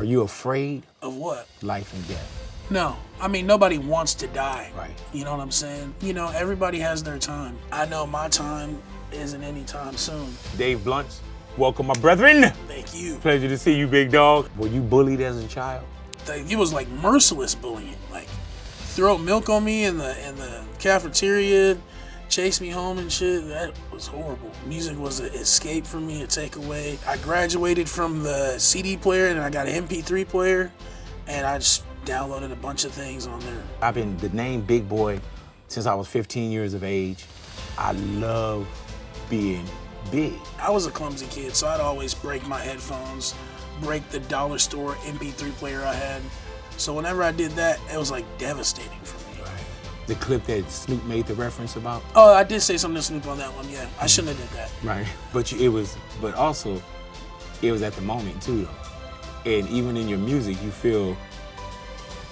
you afraid Of what? life and death? No. I mean, nobody wants to die. Right. You know what I'm saying? You know, everybody has their time. I know my time isn't anytime soon. Dave Blunts, welcome, my brethren. Thank you. Pleasure to see you, big dog. Were you bullied as a child? It was like merciless bullying. Like, throw milk on me in the cafeteria, chase me home and shit. That was horrible. Music was an escape for me, a takeaway. I graduated from the CD player and I got an MP3 player, and I just downloaded a bunch of things on there. I've been the name Big Boy since I was 15 years of age. I love being big. I was a clumsy kid, so I'd always break my headphones, break the dollar store MP3 player I had. So whenever I did that, it was like devastating for me. Right. The clip that Snoop made the reference about. Oh, I did say something to Snoop on that one, yeah. I shouldn't have did that. Right. But also, it was at the moment too, though. And even in your music, you feel.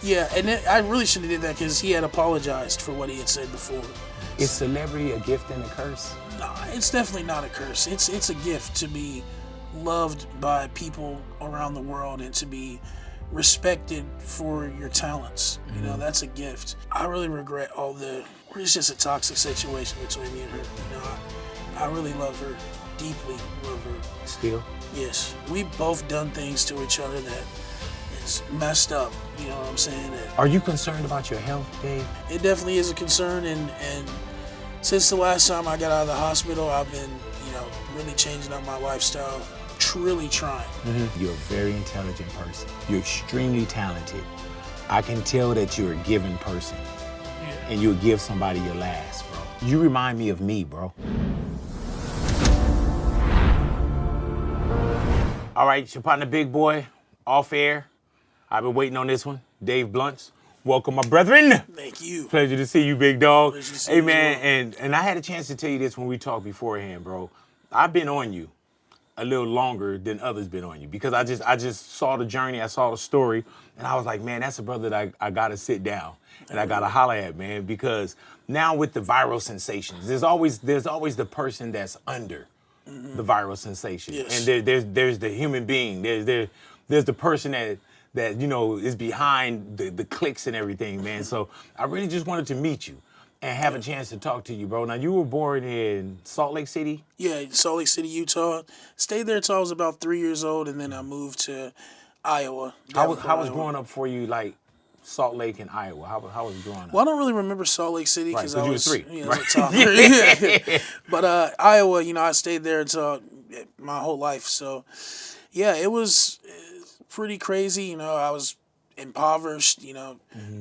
Yeah, and I really should have did that because he had apologized for what he had said before. Is celebrity a gift and a curse? No, it's definitely not a curse. It's a gift to be loved by people around the world and to be respected for your talents. You know, that's a gift. I really regret it's just a toxic situation between me and her. You know, I really love her, deeply love her. Still? Yes, we've both done things to each other that is messed up. You know what I'm saying? Are you concerned about your health, Dave? It definitely is a concern, and since the last time I got out of the hospital, I've been, really changing up my lifestyle, truly trying. You're a very intelligent person. You're extremely talented. I can tell that you're a giving person. Yeah. And you'll give somebody your last, bro. You remind me of me, bro. All right, your partner, Big Boy, off air. I've been waiting on this one. Dave Blunts, welcome, my brethren. Thank you. Pleasure to see you, big dog. Pleasure to see hey, you man, as and I had a chance to tell you this when we talked beforehand, bro. I've been on you a little longer than others been on you because I just saw the journey, I saw the story, and I was like, man, that's a brother that I gotta sit down and I gotta holler at, man, because now with the viral sensations, there's always the person that's under the viral sensation, Yes. and there's the human being, there's the person that is behind the clicks and everything, man. So I really just wanted to meet you and have a chance to talk to you, bro. Now, you were born in Salt Lake City? Yeah, Salt Lake City, Utah. Stayed there until I was about 3 years old, and then I moved to Iowa. How was Iowa. growing up for you, like Salt Lake and Iowa? How was growing up? Well, I don't really remember Salt Lake City because I was 3. I was Right. a toddler. But Iowa, I stayed there until my whole life. So, yeah, it was pretty crazy. I was impoverished,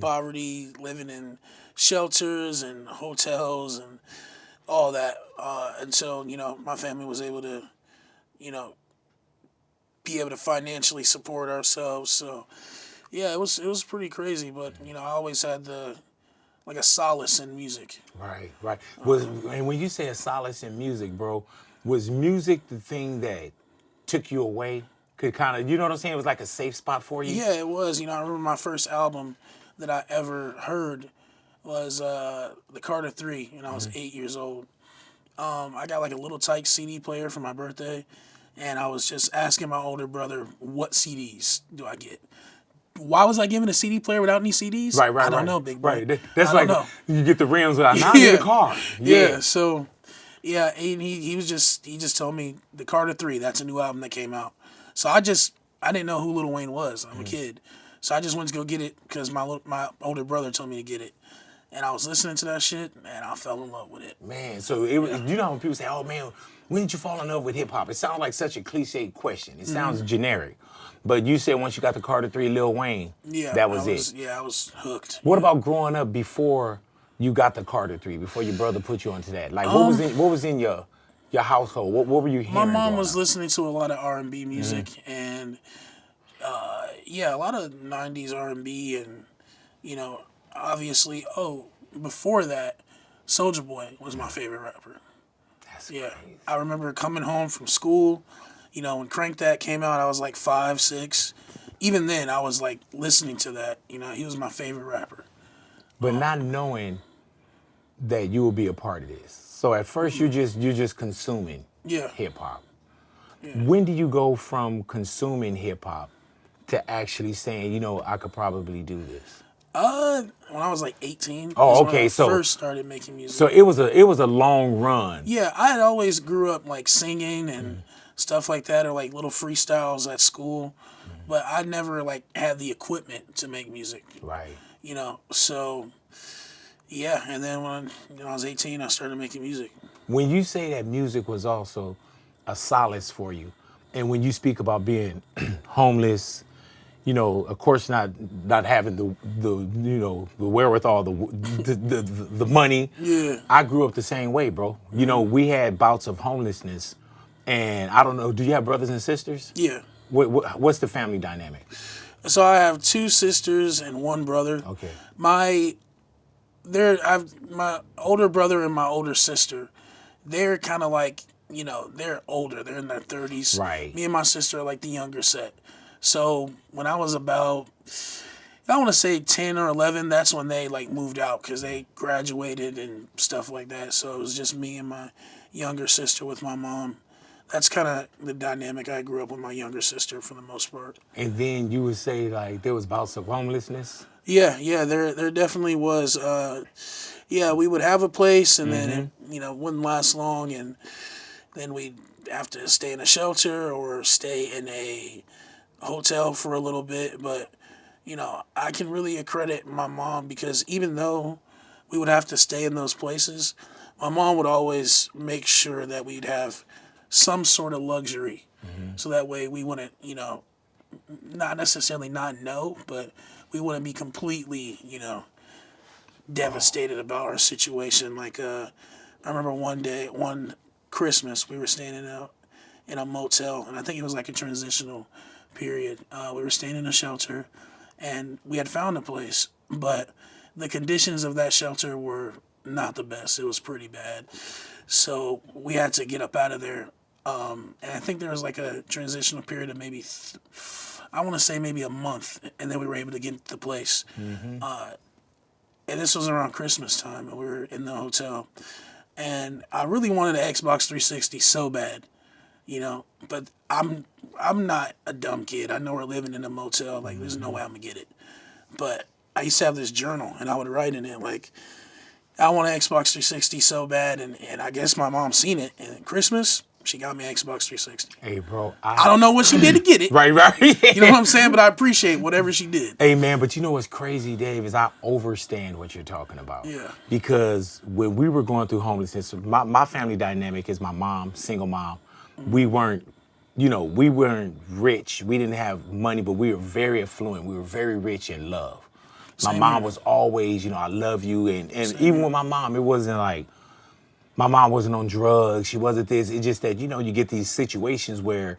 poverty, living in shelters and hotels and all that until, my family was able to, be able to financially support ourselves. So, yeah, it was pretty crazy, but, I always had a solace in music. Right. And when you say a solace in music, bro, was music the thing that took you away? Could kind of, you know what I'm saying? It was like a safe spot for you? Yeah, it was. I remember my first album that I ever heard was the Carter 3, and I was 8 years old. I got a little tight CD player for my birthday, and I was just asking my older brother, what CDs do I get? Why was I given a CD player without any CDs? Right. I don't know, big boy. Right. That's I don't know. You get the rims without not in the car. Yeah. So, yeah, and he just told me the Carter 3, that's a new album that came out. So I didn't know who Lil Wayne was. I'm a kid. So I just went to go get it because my older brother told me to get it. And I was listening to that shit, and I fell in love with it. Man, so it was, when people say, oh, man, when did you fall in love with hip-hop? It sounds like such a cliche question. It sounds generic. But you said once you got the Carter 3, Lil Wayne, that was it. Yeah, I was hooked. What about growing up before you got the Carter 3, before your brother put you onto that? Like, what was in your household? What were you hearing? My mom was listening to a lot of R&B music, and a lot of 90s R&B, and, obviously, before that, Soulja Boy was my favorite rapper. That's crazy. I remember coming home from school, when Crank That came out, I was like 5, 6. Even then, I was like listening to that. He was my favorite rapper. But not knowing that you would be a part of this. So at first, you're just consuming hip hop. Yeah. When do you go from consuming hip hop to actually saying, you know, I could probably do this? When I was like 18 Oh, is when okay. I So first started making music. so it was a long run. Yeah, I had always grew up like singing and stuff like that, or like little freestyles at school, but I never like had the equipment to make music. Right. So yeah, and then when I was 18, I started making music. When you say that music was also a solace for you, and when you speak about being homeless, you know, of course not having the wherewithal, the money. Yeah. I grew up the same way, bro. You know, we had bouts of homelessness, and I don't know. Do you have brothers and sisters? Yeah. What's the family dynamic? So I have two sisters and one brother. Okay. My older brother and my older sister. They're kind of like, they're older. They're in their 30s. Right. Me and my sister are like the younger set. So when I was about, I want to say 10 or 11, that's when they like moved out because they graduated and stuff like that. So it was just me and my younger sister with my mom. That's kind of the dynamic. I grew up with my younger sister for the most part. And then you would say like there was bouts of homelessness. Yeah, there definitely was. We would have a place, and then it wouldn't last long, and then we'd have to stay in a shelter or stay in a hotel for a little bit. But I can really accredit my mom because even though we would have to stay in those places, my mom would always make sure that we'd have some sort of luxury, so that way we wouldn't, not necessarily not know, but we wouldn't be completely, devastated about our situation. Like, I remember one Christmas, we were staying in a motel, and I think it was like a transitional period. We were staying in a shelter, and we had found a place, but the conditions of that shelter were not the best. It was pretty bad. So we had to get up out of there. And I think there was like a transitional period of maybe, I want to say maybe a month, and then we were able to get the place. And this was around Christmas time, and we were in the hotel. And I really wanted an Xbox 360 so bad, but I'm not a dumb kid. I know we're living in a motel. Like, there's no way I'm going to get it. But I used to have this journal, and I would write in it, like, I want an Xbox 360 so bad. And I guess my mom seen it. And at Christmas, she got me an Xbox 360. Hey, bro. I don't know what she did to get it. Right. You know what I'm saying? But I appreciate whatever she did. Hey, man, but you know what's crazy, Dave, is I understand what you're talking about. Yeah. Because when we were going through homelessness, my family dynamic is my mom, single mom. We weren't rich. We didn't have money, but we were very affluent. We were very rich in love. My mom was always, I love you. And even with my mom, it wasn't like, my mom wasn't on drugs. She wasn't this. It's just that, you get these situations where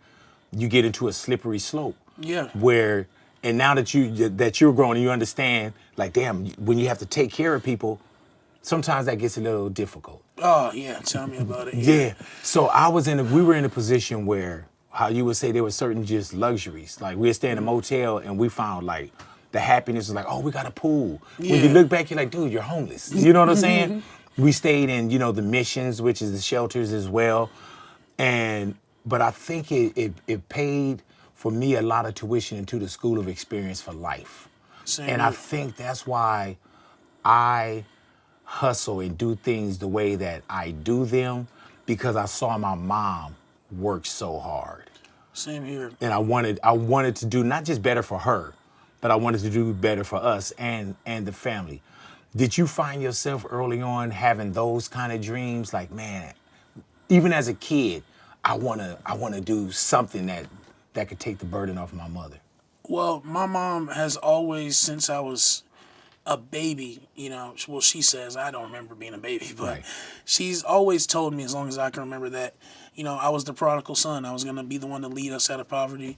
you get into a slippery slope. Yeah. And now that you're grown and you understand, like, damn, when you have to take care of people, sometimes that gets a little difficult. Oh, yeah. Tell me about it. Yeah. So we were in a position where, how you would say, there were certain just luxuries. Like, we'd stay in a motel and we found, like, the happiness was like, oh, we got a pool. Yeah. When you look back, you're like, dude, you're homeless. You know what I'm saying? We stayed in, the missions, which is the shelters as well. But I think it paid for me a lot of tuition into the school of experience for life. Same And here. I think that's why I hustle and do things the way that I do them, because I saw my mom work so hard. Same here. And I wanted to do not just better for her, but I wanted to do better for us and the family. Did you find yourself early on having those kind of dreams? Like, man, even as a kid, I wanna do something that could take the burden off my mother. Well, my mom has always, since I was a baby, well, she says I don't remember being a baby, but Right. she's always told me, as long as I can remember, that, I was the prodigal son. I was going to be the one to lead us out of poverty.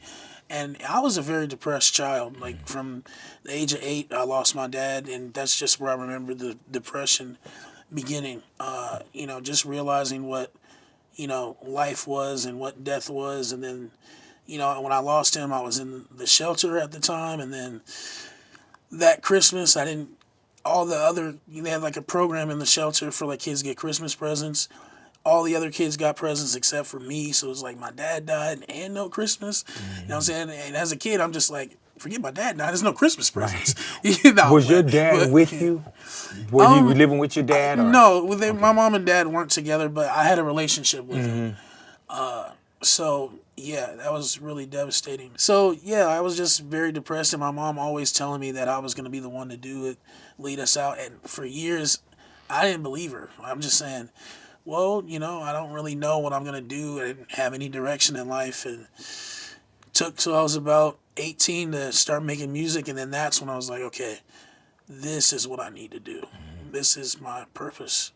And I was a very depressed child. Like, from the age of 8, I lost my dad, and that's just where I remember the depression beginning. Just realizing what, life was and what death was. And then, when I lost him, I was in the shelter at the time. And then that Christmas, they had like a program in the shelter for like kids get Christmas presents. all the other kids got presents except for me. So it was like my dad died and no Christmas. You know what I'm saying? And as a kid, I'm just like, forget my dad died. There's no Christmas presents. You know, Was your dad with you? Were you living with your dad? Or? No, my mom and dad weren't together, but I had a relationship with him. So yeah, that was really devastating. So yeah, I was just very depressed, and my mom always telling me that I was going to be the one to do it, lead us out. And for years, I didn't believe her. I'm just saying, well, you know, I don't really know what I'm going to do. I didn't have any direction in life, and took till I was about 18 to start making music, and then that's when I was like, okay, this is what I need to do. This is my purpose.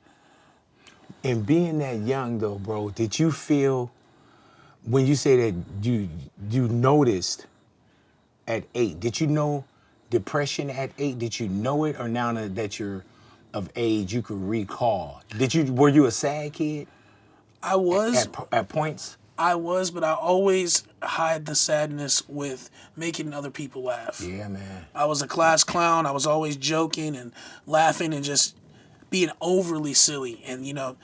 And being that young though, bro, did you feel when you say that you noticed at 8, did you know depression at 8? Did you know it, or now that you're of age you could recall? Were you a sad kid I was. at points? I was, but I always hide the sadness with making other people laugh. Yeah, man. I was a class clown. I was always joking and laughing and just being overly silly. And you know,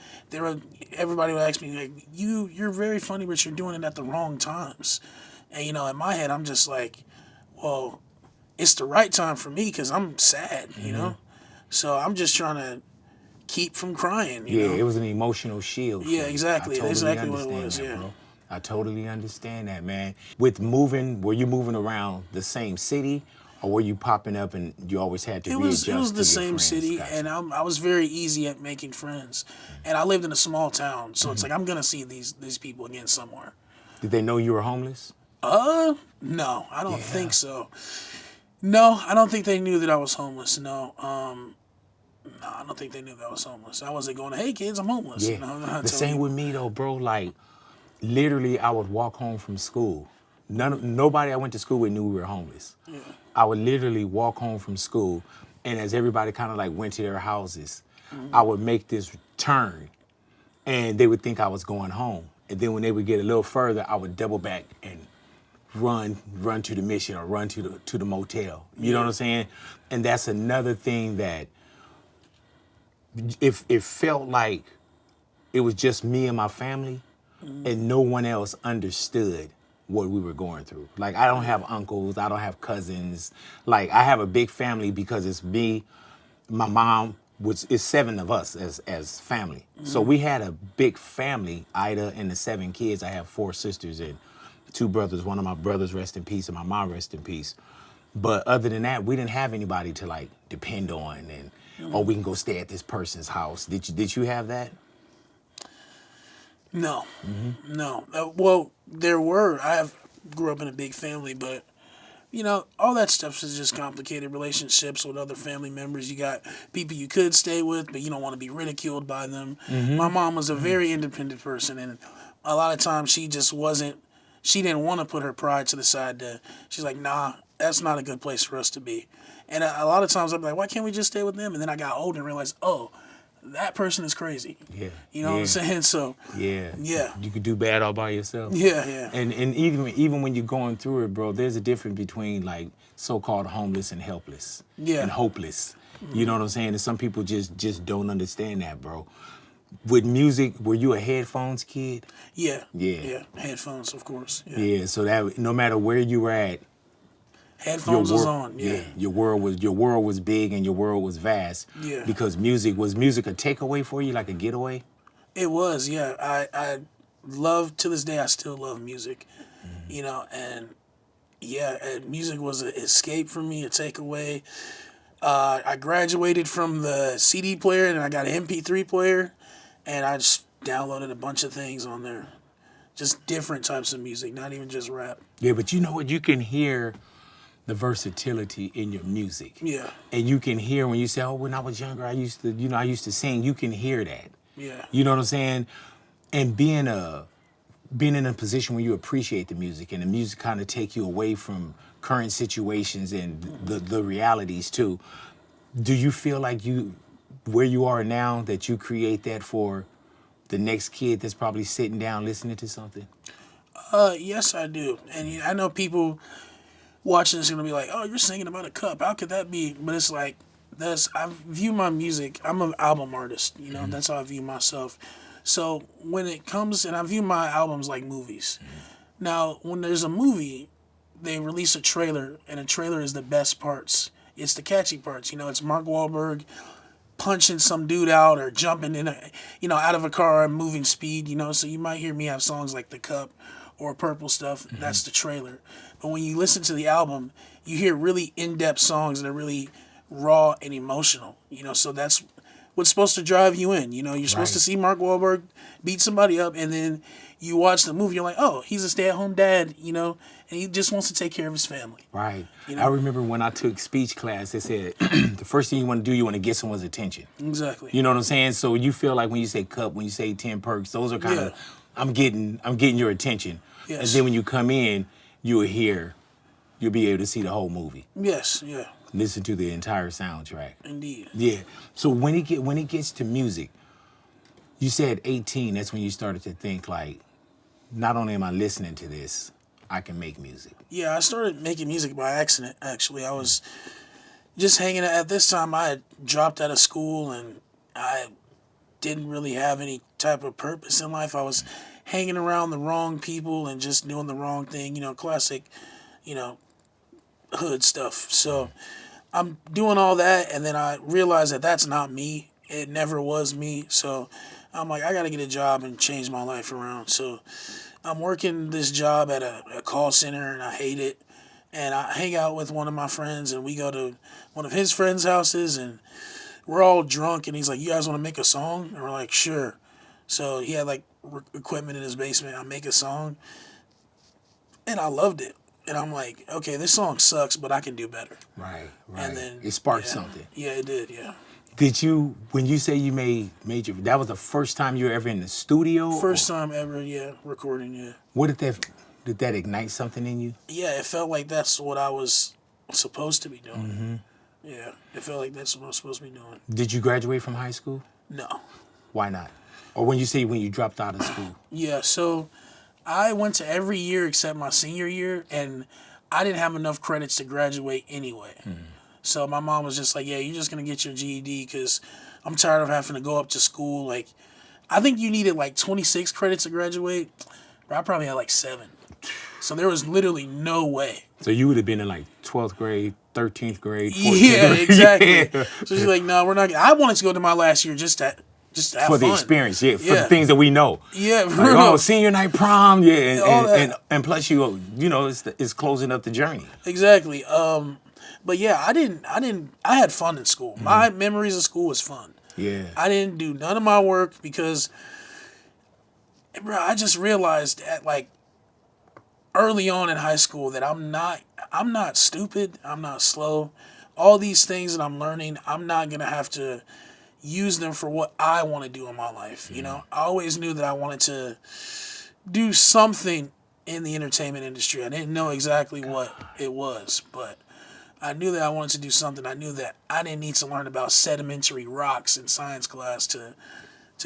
everybody would ask me like, "You're very funny, but you're doing it at the wrong times." And you know, in my head, I'm just like, "Well, it's the right time for me because I'm sad." You know, so I'm just trying to keep from crying. You know? It was an emotional shield. Yeah, exactly. I totally Exactly what it understand was. that, Yeah. bro. I totally understand that, man. With moving, were you moving around the same city, or were you popping up and you always had to readjust? It was the to your same friends? city, Gotcha. and I was very easy at making friends. And I lived in a small town, so it's like I'm gonna see these people again somewhere. Did they know you were homeless? No, I don't think so. No, I don't think they knew that I was homeless. No, no, I don't think they knew that I was homeless. I wasn't going, "Hey kids, I'm homeless." Yeah. You know, I'm not The telling same you. with me though, bro. Like, literally, I would walk home from school. Nobody I went to school with knew we were homeless. Yeah. I would literally walk home from school, and as everybody kind of like went to their houses, I would make this turn, and they would think I was going home. And then when they would get a little further, I would double back and run to the mission or run to the motel. You know what I'm saying? And that's another thing that if it felt like it was just me and my family, and no one else understood what we were going through. Like, I don't have uncles, I don't have cousins. Like, I have a big family because it's me, my mom, which is 7 of us as family. So we had a big family, Ida and the 7 kids. I have 4 sisters and 2 brothers. One of my brothers rest in peace, and my mom rest in peace. But other than that, we didn't have anybody to like depend on, and or we can go stay at this person's house. Did you have that? No, no. Well, there were. Grew up in a big family, but you know, all that stuff is just complicated relationships with other family members. You got people you could stay with, but you don't want to be ridiculed by them. My mom was a very independent person, and a lot of times she just wasn't. She didn't want to put her pride to the side. She's like, "Nah, that's not a good place for us to be." And a lot of times I'm like, "Why can't we just stay with them?" And then I got older and realized, oh, that person is crazy. Yeah. You know what I'm saying? So Yeah. Yeah. You could do bad all by yourself. yeah. And even when you're going through it, bro, there's a difference between like so-called homeless and helpless. Yeah. And hopeless. You know what I'm saying? And some people just don't understand that, bro. With music, were you a headphones kid? Yeah. Yeah. Yeah. Headphones, of course. Yeah. Yeah. So that no matter where you were at, Headphones was on. Yeah. your world was big and your world was vast. Yeah. Because was music a takeaway for you, like a getaway? It was. Yeah. I love, to this day, I still love music. You know, and yeah, music was an escape for me, a takeaway. I graduated from the CD player and I got an MP3 player, and I just downloaded a bunch of things on there. Just different types of music, not even just rap. Yeah, but you know what? You can hear the versatility in your music. Yeah. And you can hear when you say, "Oh, when I was younger, I used to sing." You can hear that. Yeah. You know what I'm saying? And being in a position where you appreciate the music, and the music kind of take you away from current situations and the realities too. Do you feel like where you are now, that you create that for the next kid that's probably sitting down listening to something? Yes, I do. And I know people watching this are gonna be like, "Oh, you're singing about a cup. How could that be?" But it's like, I view my music. I'm an album artist. You know, that's how I view myself. So when it comes, and I view my albums like movies. Now, when there's a movie, they release a trailer, and a trailer is the best parts. It's the catchy parts. It's Mark Wahlberg punching some dude out or jumping out of a car at moving speed. So you might hear me have songs like The Cup or Purple Stuff. That's the trailer. But when you listen to the album, you hear really in-depth songs that are really raw and emotional. So that's what's supposed to drive you in. You're supposed to see Mark Wahlberg beat somebody up, and then you watch the movie, you're like, oh, he's a stay-at-home dad, and he just wants to take care of his family. Right. I remember when I took speech class, they said the first thing you want to do, you want to get someone's attention. Exactly. You know what I'm saying? So you feel like when you say cup, when you say 10 perks, those are kind of, I'm getting your attention. Yes. And then when you come in, you'll be able to see the whole movie. Yes, yeah. Listen to the entire soundtrack. Indeed. Yeah. So when it gets to music, you said 18, that's when you started to think like, not only am I listening to this, I can make music. Yeah, I started making music by accident, actually. I was just hanging out. At this time, I had dropped out of school, and I didn't really have any type of purpose in life. I was hanging around the wrong people and just doing the wrong thing, classic, hood stuff. So I'm doing all that, and then I realized that that's not me. It never was me. So I'm like, I got to get a job and change my life around. So I'm working this job at a call center, and I hate it. And I hang out with one of my friends, and we go to one of his friends' houses, and we're all drunk. And he's like, you guys want to make a song? And we're like, sure. So he had like equipment in his basement. I make a song, and I loved it. And I'm like, okay, this song sucks, but I can do better. Right. And then it sparked something. Yeah, it did, yeah. Did you, when you say you made that was the first time you were ever in the studio? First time ever, yeah, recording, yeah. What did that ignite something in you? Yeah, it felt like that's what I was supposed to be doing. Mm-hmm. Yeah, it felt like that's what I was supposed to be doing. Did you graduate from high school? No. Why not? Or when you dropped out of school? Yeah, so I went to every year except my senior year, and I didn't have enough credits to graduate anyway. So my mom was just like, yeah, you're just going to get your GED because I'm tired of having to go up to school. Like, I think you needed like 26 credits to graduate, but I probably had like 7. So there was literally no way. So you would have been in like 12th grade, 13th grade, 14th Yeah, grade. exactly. Yeah. So she's like, no, we're not. I wanted to go to my last year just to have for fun. the experience, for the things that we know. Yeah, like, senior night prom, Yeah, and plus it's closing up the journey. Exactly. But yeah, I had fun in school. My memories of school was fun. Yeah. I didn't do none of my work because, bro, I just realized at like early on in high school that I'm not stupid. I'm not slow. All these things that I'm learning, I'm not going to have to use them for what I want to do in my life. I always knew that I wanted to do something in the entertainment industry. I didn't know exactly what it was, but I knew that I wanted to do something. I knew that I didn't need to learn about sedimentary rocks in science class to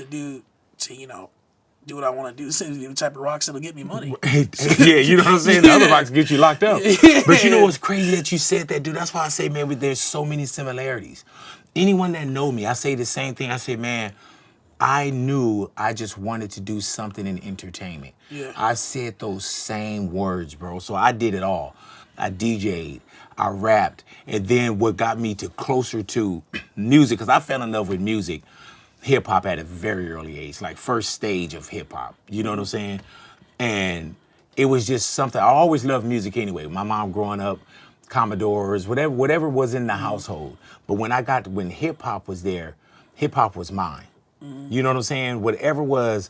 do what I want to do. The type of rocks that'll get me money. Yeah, you know what I'm saying? The other rocks get you locked up. But you know what's crazy that you said that, dude? That's why I say, man, there's so many similarities. Anyone that know me, I say the same thing. I say, man, I knew I just wanted to do something in entertainment. Yeah. I said those same words, bro. So I did it all. I DJ'd, I rapped, and then what got me closer to music, because I fell in love with music, hip hop at a very early age, like first stage of hip hop. You know what I'm saying? And it was just something. I always loved music anyway. My mom growing up, Commodores, whatever was in the household. But when hip hop was there, hip hop was mine. You know what I'm saying? Whatever was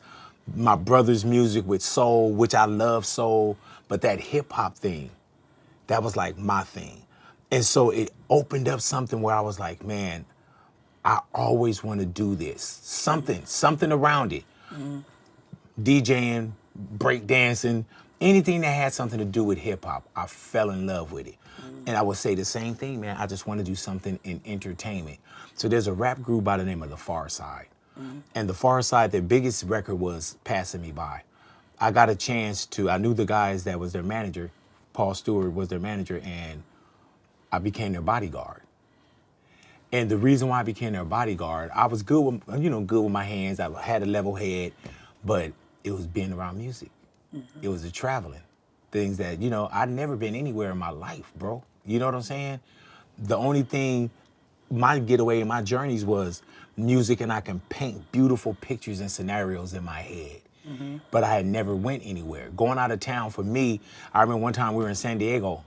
my brother's music with soul, which I love soul, but that hip hop thing, that was like my thing. And so it opened up something where I was like, man, I always want to do this. Something around it. DJing, breakdancing, anything that had something to do with hip hop, I fell in love with it. And I would say the same thing, man. I just want to do something in entertainment. So there's a rap group by the name of The Far Side. And The Far Side, their biggest record was Passing Me By. I got a chance I knew the guys that was their manager. Paul Stewart was their manager, and I became their bodyguard. And the reason why I became their bodyguard, I was good with, good with my hands. I had a level head, but it was being around music. It was the traveling, things that, I'd never been anywhere in my life, bro. You know what I'm saying? The only thing, my getaway in my journeys was music, and I can paint beautiful pictures and scenarios in my head. But I had never went anywhere. Going out of town for me, I remember one time we were in San Diego,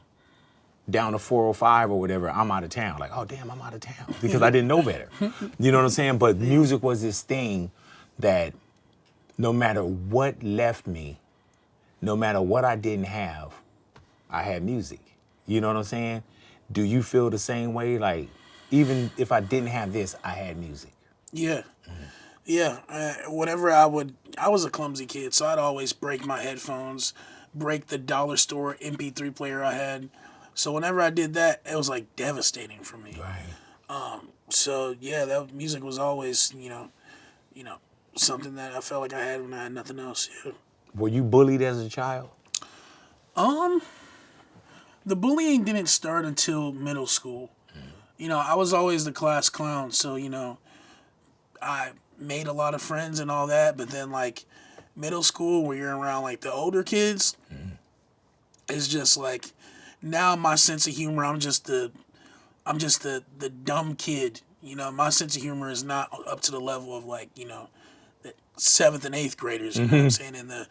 down to 405 or whatever, I'm out of town. Like, oh, damn, I'm out of town because I didn't know better. You know what I'm saying? But music was this thing that no matter what left me, no matter what I didn't have, I had music. You know what I'm saying? Do you feel the same way? Like, even if I didn't have this, I had music. Yeah. Yeah. Whenever I was a clumsy kid, so I'd always break my headphones, break the dollar store MP3 player I had. So whenever I did that, it was like devastating for me. Right. So yeah, that music was always, something that I felt like I had when I had nothing else. Yeah. Were you bullied as a child? The bullying didn't start until middle school. I was always the class clown, so I made a lot of friends and all that. But then like middle school, where you're around like the older kids, it's just like now my sense of humor. I'm just the dumb kid. My sense of humor is not up to the level of like the 7th and 8th graders. You know what I'm saying? And the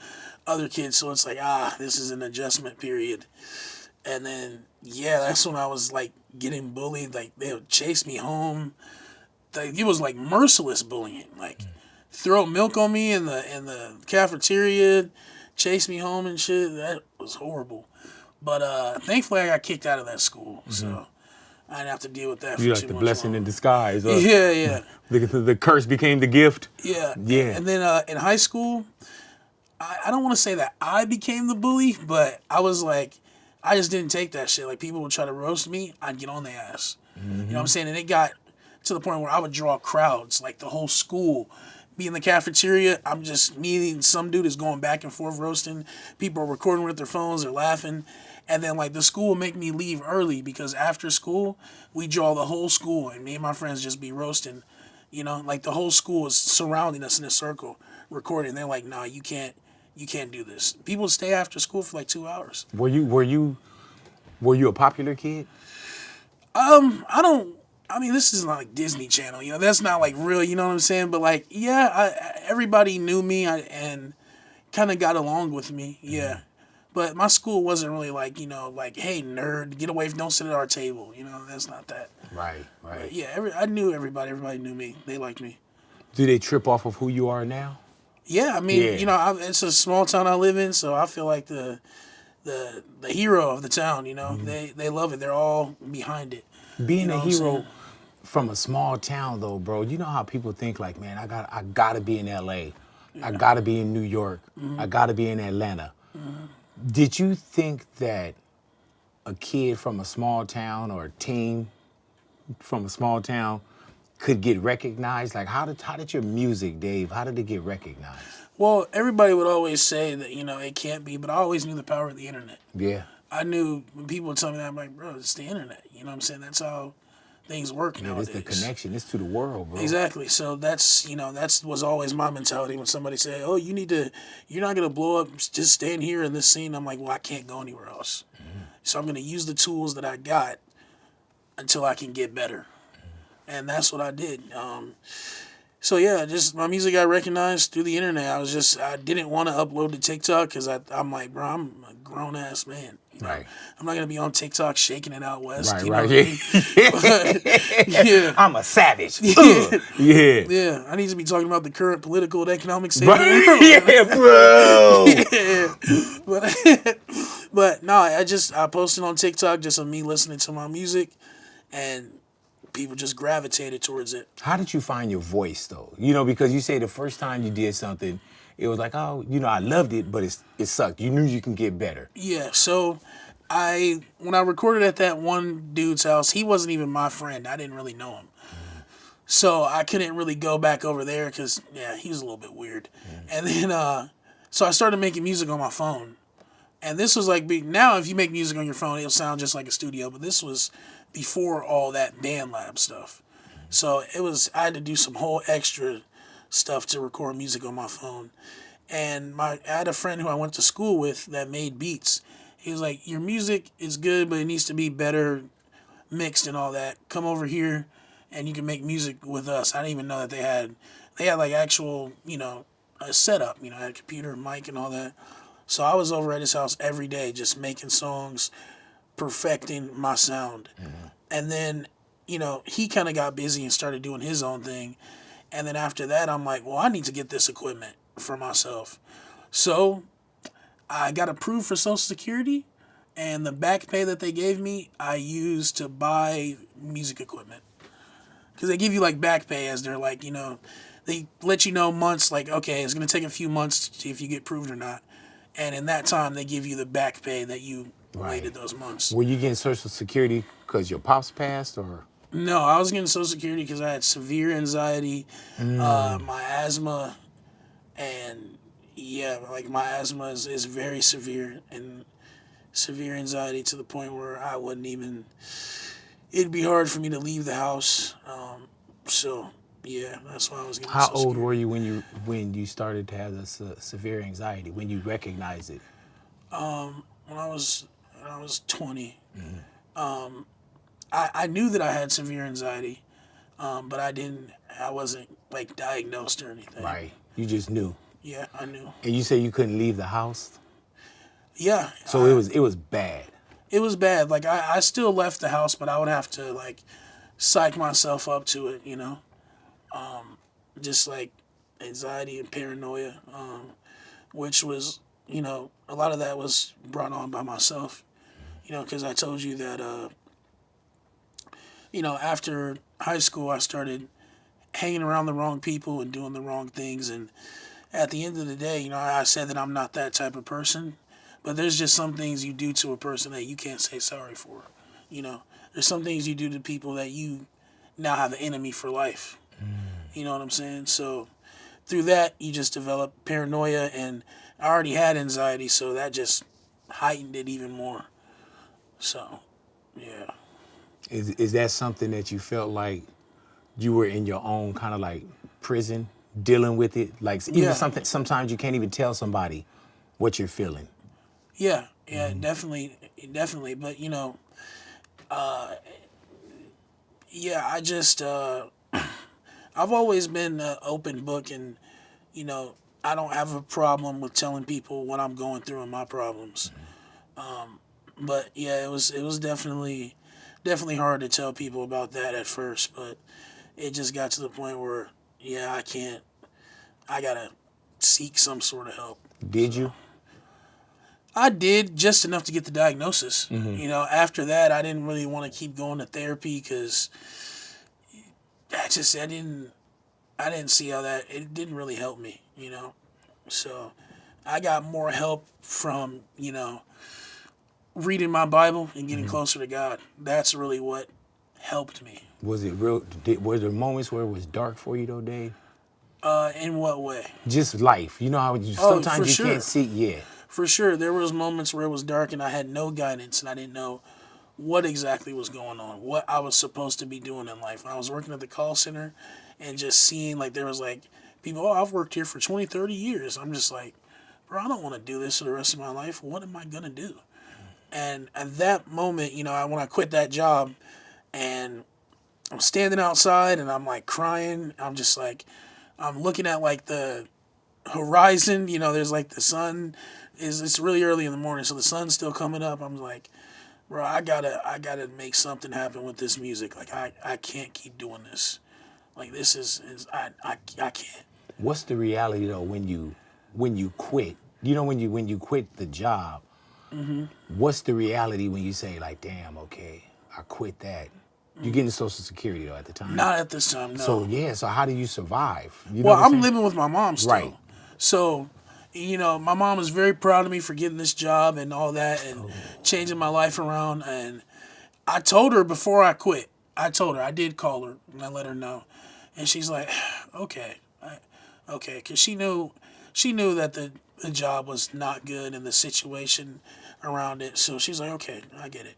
other kids. So it's like this is an adjustment period. And then that's when I was like getting bullied. Like they would chase me home. It was like merciless bullying. Like throw milk on me in the cafeteria, chase me home and shit. That was horrible. But thankfully I got kicked out of that school, so I didn't have to deal with that for You too like the much blessing longer. in disguise. Yeah. The curse became the gift. Yeah. Yeah. And then in high school, I don't want to say that I became the bully, but I was like, I just didn't take that shit. Like people would try to roast me, I'd get on their ass. You know what I'm saying? And it got to the point where I would draw crowds, like the whole school. Be in the cafeteria, I'm just meeting some dude is going back and forth roasting. People are recording with their phones, they're laughing. And then like the school would make me leave early because after school, we draw the whole school and me and my friends just be roasting. Like the whole school is surrounding us in a circle, recording. They're like, nah, you can't do this. People stay after school for like 2 hours. Were you a popular kid? This is not like Disney Channel, that's not like real, you know what I'm saying? But like, everybody knew me and kind of got along with me, yeah. But my school wasn't really like, like, hey, nerd, get away, don't sit at our table, that's not that. Right. But yeah, I knew everybody knew me, they liked me. Do they trip off of who you are now? Yeah, it's a small town I live in, so I feel like the hero of the town, they love it, they're all behind it. Being a hero from a small town, though, bro, you know how people think like, man, I gotta be in LA, I gotta be in New York, I gotta be in Atlanta. Did you think that a kid from a small town or a team from a small town could get recognized? Like, how did your music, Dave, how did it get recognized? Well, everybody would always say that, it can't be, but I always knew the power of the internet. Yeah. I knew when people would tell me that, I'm like, bro, it's the internet. You know what I'm saying? That's how things work nowadays. It's the connection. It's to the world, bro. Exactly. So that's was always my mentality when somebody said, oh, you're not going to blow up, just stand here in this scene. I'm like, well, I can't go anywhere else. So I'm going to use the tools that I got until I can get better. And that's what I did. So yeah, just my music got recognized through the internet. I didn't want to upload to TikTok because I'm like, bro, I'm a grown ass man. Right. I'm not gonna be on TikTok shaking it out west. Right, you know right. what I mean? Yeah. I'm a savage. Yeah. Yeah. Yeah. I need to be talking about the current political and economic state of the world. Yeah, bro. Yeah. But no, I posted on TikTok just of me listening to my music, and people just gravitated towards it. How did you find your voice, though? Because you say the first time you did something, it was like, oh, I loved it, but it sucked. You knew you can get better. Yeah, so when I recorded at that one dude's house, he wasn't even my friend. I didn't really know him. So I couldn't really go back over there because, he was a little bit weird. And then, so I started making music on my phone. And this was like, now if you make music on your phone, it'll sound just like a studio. But this was before all that BandLab stuff. So I had to do some whole extra stuff to record music on my phone. And I had a friend who I went to school with that made beats. He was like, "Your music is good, but it needs to be better mixed and all that. Come over here, and you can make music with us." I didn't even know that they had like actual, a setup. Had a computer, mic, and all that. So I was over at his house every day, just making songs, perfecting my sound. And then, he kind of got busy and started doing his own thing. And then after that, I'm like, well, I need to get this equipment for myself. So I got approved for Social Security, and the back pay that they gave me, I used to buy music equipment. Because they give you like back pay as they're like, they let you know months, like, okay, it's going to take a few months to see if you get approved or not. And in that time, they give you the back pay that you waited those months. Were you getting Social Security because your pops passed, or? No, I was getting Social Security because I had severe anxiety, my asthma, and yeah, like my asthma is very severe, and severe anxiety to the point where I wouldn't even, it'd be hard for me to leave the house. So yeah, that's why I was getting How Social old Security. were you when you started to have this severe anxiety? When you recognized it? When I was 20. I knew that I had severe anxiety, but I wasn't like diagnosed or anything. Right. You just knew. Yeah, I knew. And you said you couldn't leave the house, Yeah, so it was bad. it was bad. Like I still left the house, but I would have to like psych myself up to it, just like anxiety and paranoia, which was, a lot of that was brought on by myself, because I told you that, after high school, I started hanging around the wrong people and doing the wrong things. And at the end of the day, I said that I'm not that type of person, but there's just some things you do to a person that you can't say sorry for. There's some things you do to people that you now have an enemy for life. You know what I'm saying? So through that, you just develop paranoia, and I already had anxiety, so that just heightened it even more. So, yeah. Is that something that you felt like you were in your own kind of like prison dealing with it? Like even Yeah. something sometimes you can't even tell somebody what you're feeling. Yeah, definitely. But, yeah, I just, I've always been an open book, and, I don't have a problem with telling people what I'm going through and my problems. But yeah, it was definitely hard to tell people about that at first, but it just got to the point where, yeah, I gotta seek some sort of help. Did you? I did just enough to get the diagnosis. After that, I didn't really want to keep going to therapy because I didn't see how it didn't really help me. So I got more help from reading my Bible and getting closer to God. That's really what helped me. Was it real? Were there moments where it was dark for you though, Dave? In what way? Just life. You know how for sometimes you sure. can't see. Yeah. For sure, there was moments where it was dark and I had no guidance, and I didn't know what exactly was going on, what I was supposed to be doing in life. When I was working at the call center and just seeing like there was like people, I've worked here for 20, 30 years. I'm just like, bro, I don't want to do this for the rest of my life. What am I going to do? And at that moment, when I quit that job and I'm standing outside and I'm like crying, I'm just like, I'm looking at like the horizon, there's like the sun it's really early in the morning, so the sun's still coming up. I'm like, bro, I gotta make something happen with this music. Like I can't keep doing this. Like this is I can't. What's the reality though when you quit? When you quit the job, what's the reality when you say like, damn, okay, I quit that? You're getting Social Security though at the time. Not at this time, no. So how do you survive? You know Well, what I'm saying? living with my mom still. Right. So, my mom was very proud of me for getting this job and all that and changing my life around. And I told her before I quit, I did call her and I let her know. And she's like, okay, okay. Because she knew that the job was not good and the situation around it. So she's like, okay, I get it.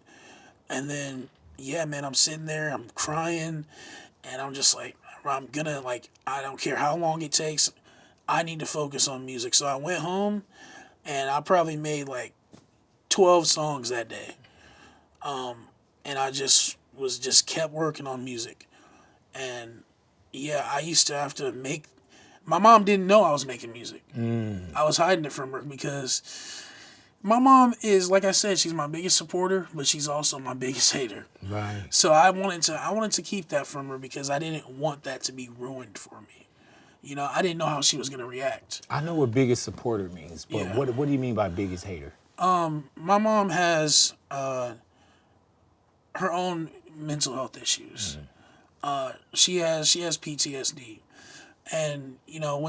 And then, yeah, man, I'm sitting there, I'm crying. And I'm just like, I'm gonna like, I don't care how long it takes. I need to focus on music. So I went home and I probably made like 12 songs that day. And I just kept working on music. And yeah, I used to have to make, my mom didn't know I was making music. I was hiding it from her because my mom is, like I said, she's my biggest supporter, but she's also my biggest hater. Right. So I wanted to keep that from her because I didn't want that to be ruined for me. You know, I didn't know how she was gonna react. I know what biggest supporter means, but Yeah. what do you mean by biggest hater? My mom has her own mental health issues. She has PTSD, and you know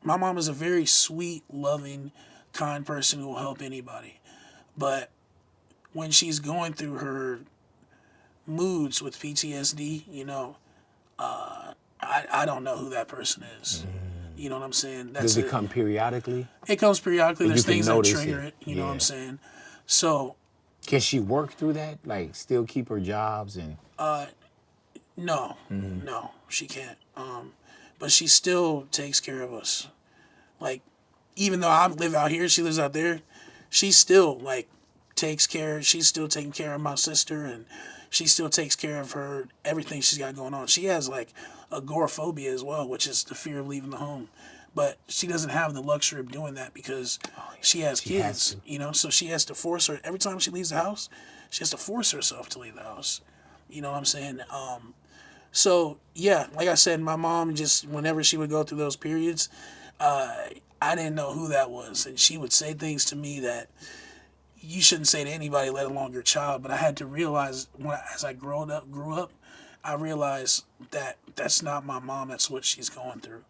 my mom is a very sweet, loving, kind person who will help anybody, but when she's going through her moods with PTSD, you know, I don't know who that person is. You know what I'm saying? Does it come periodically? It comes periodically. And There's you can things that notice trigger it. it. You know what I'm Yeah. saying? So Can she work through that? Like still keep her jobs and no, no, she can't. But she still takes care of us. Like, even though I live out here, she lives out there. She still like takes care. She's still taking care of my sister, and she still takes care of her everything she's got going on. She has like agoraphobia as well, which is the fear of leaving the home. But she doesn't have the luxury of doing that because she has She has kids, to. you know. So she has to force her every time she leaves the house. She has to force herself to leave the house. You know what I'm saying? So yeah, like I said, my mom just whenever she would go through those periods, I didn't know who that was, and she would say things to me that you shouldn't say to anybody, let alone your child. But I had to realize as I grew up, I realized that that's not my mom. That's what she's going through.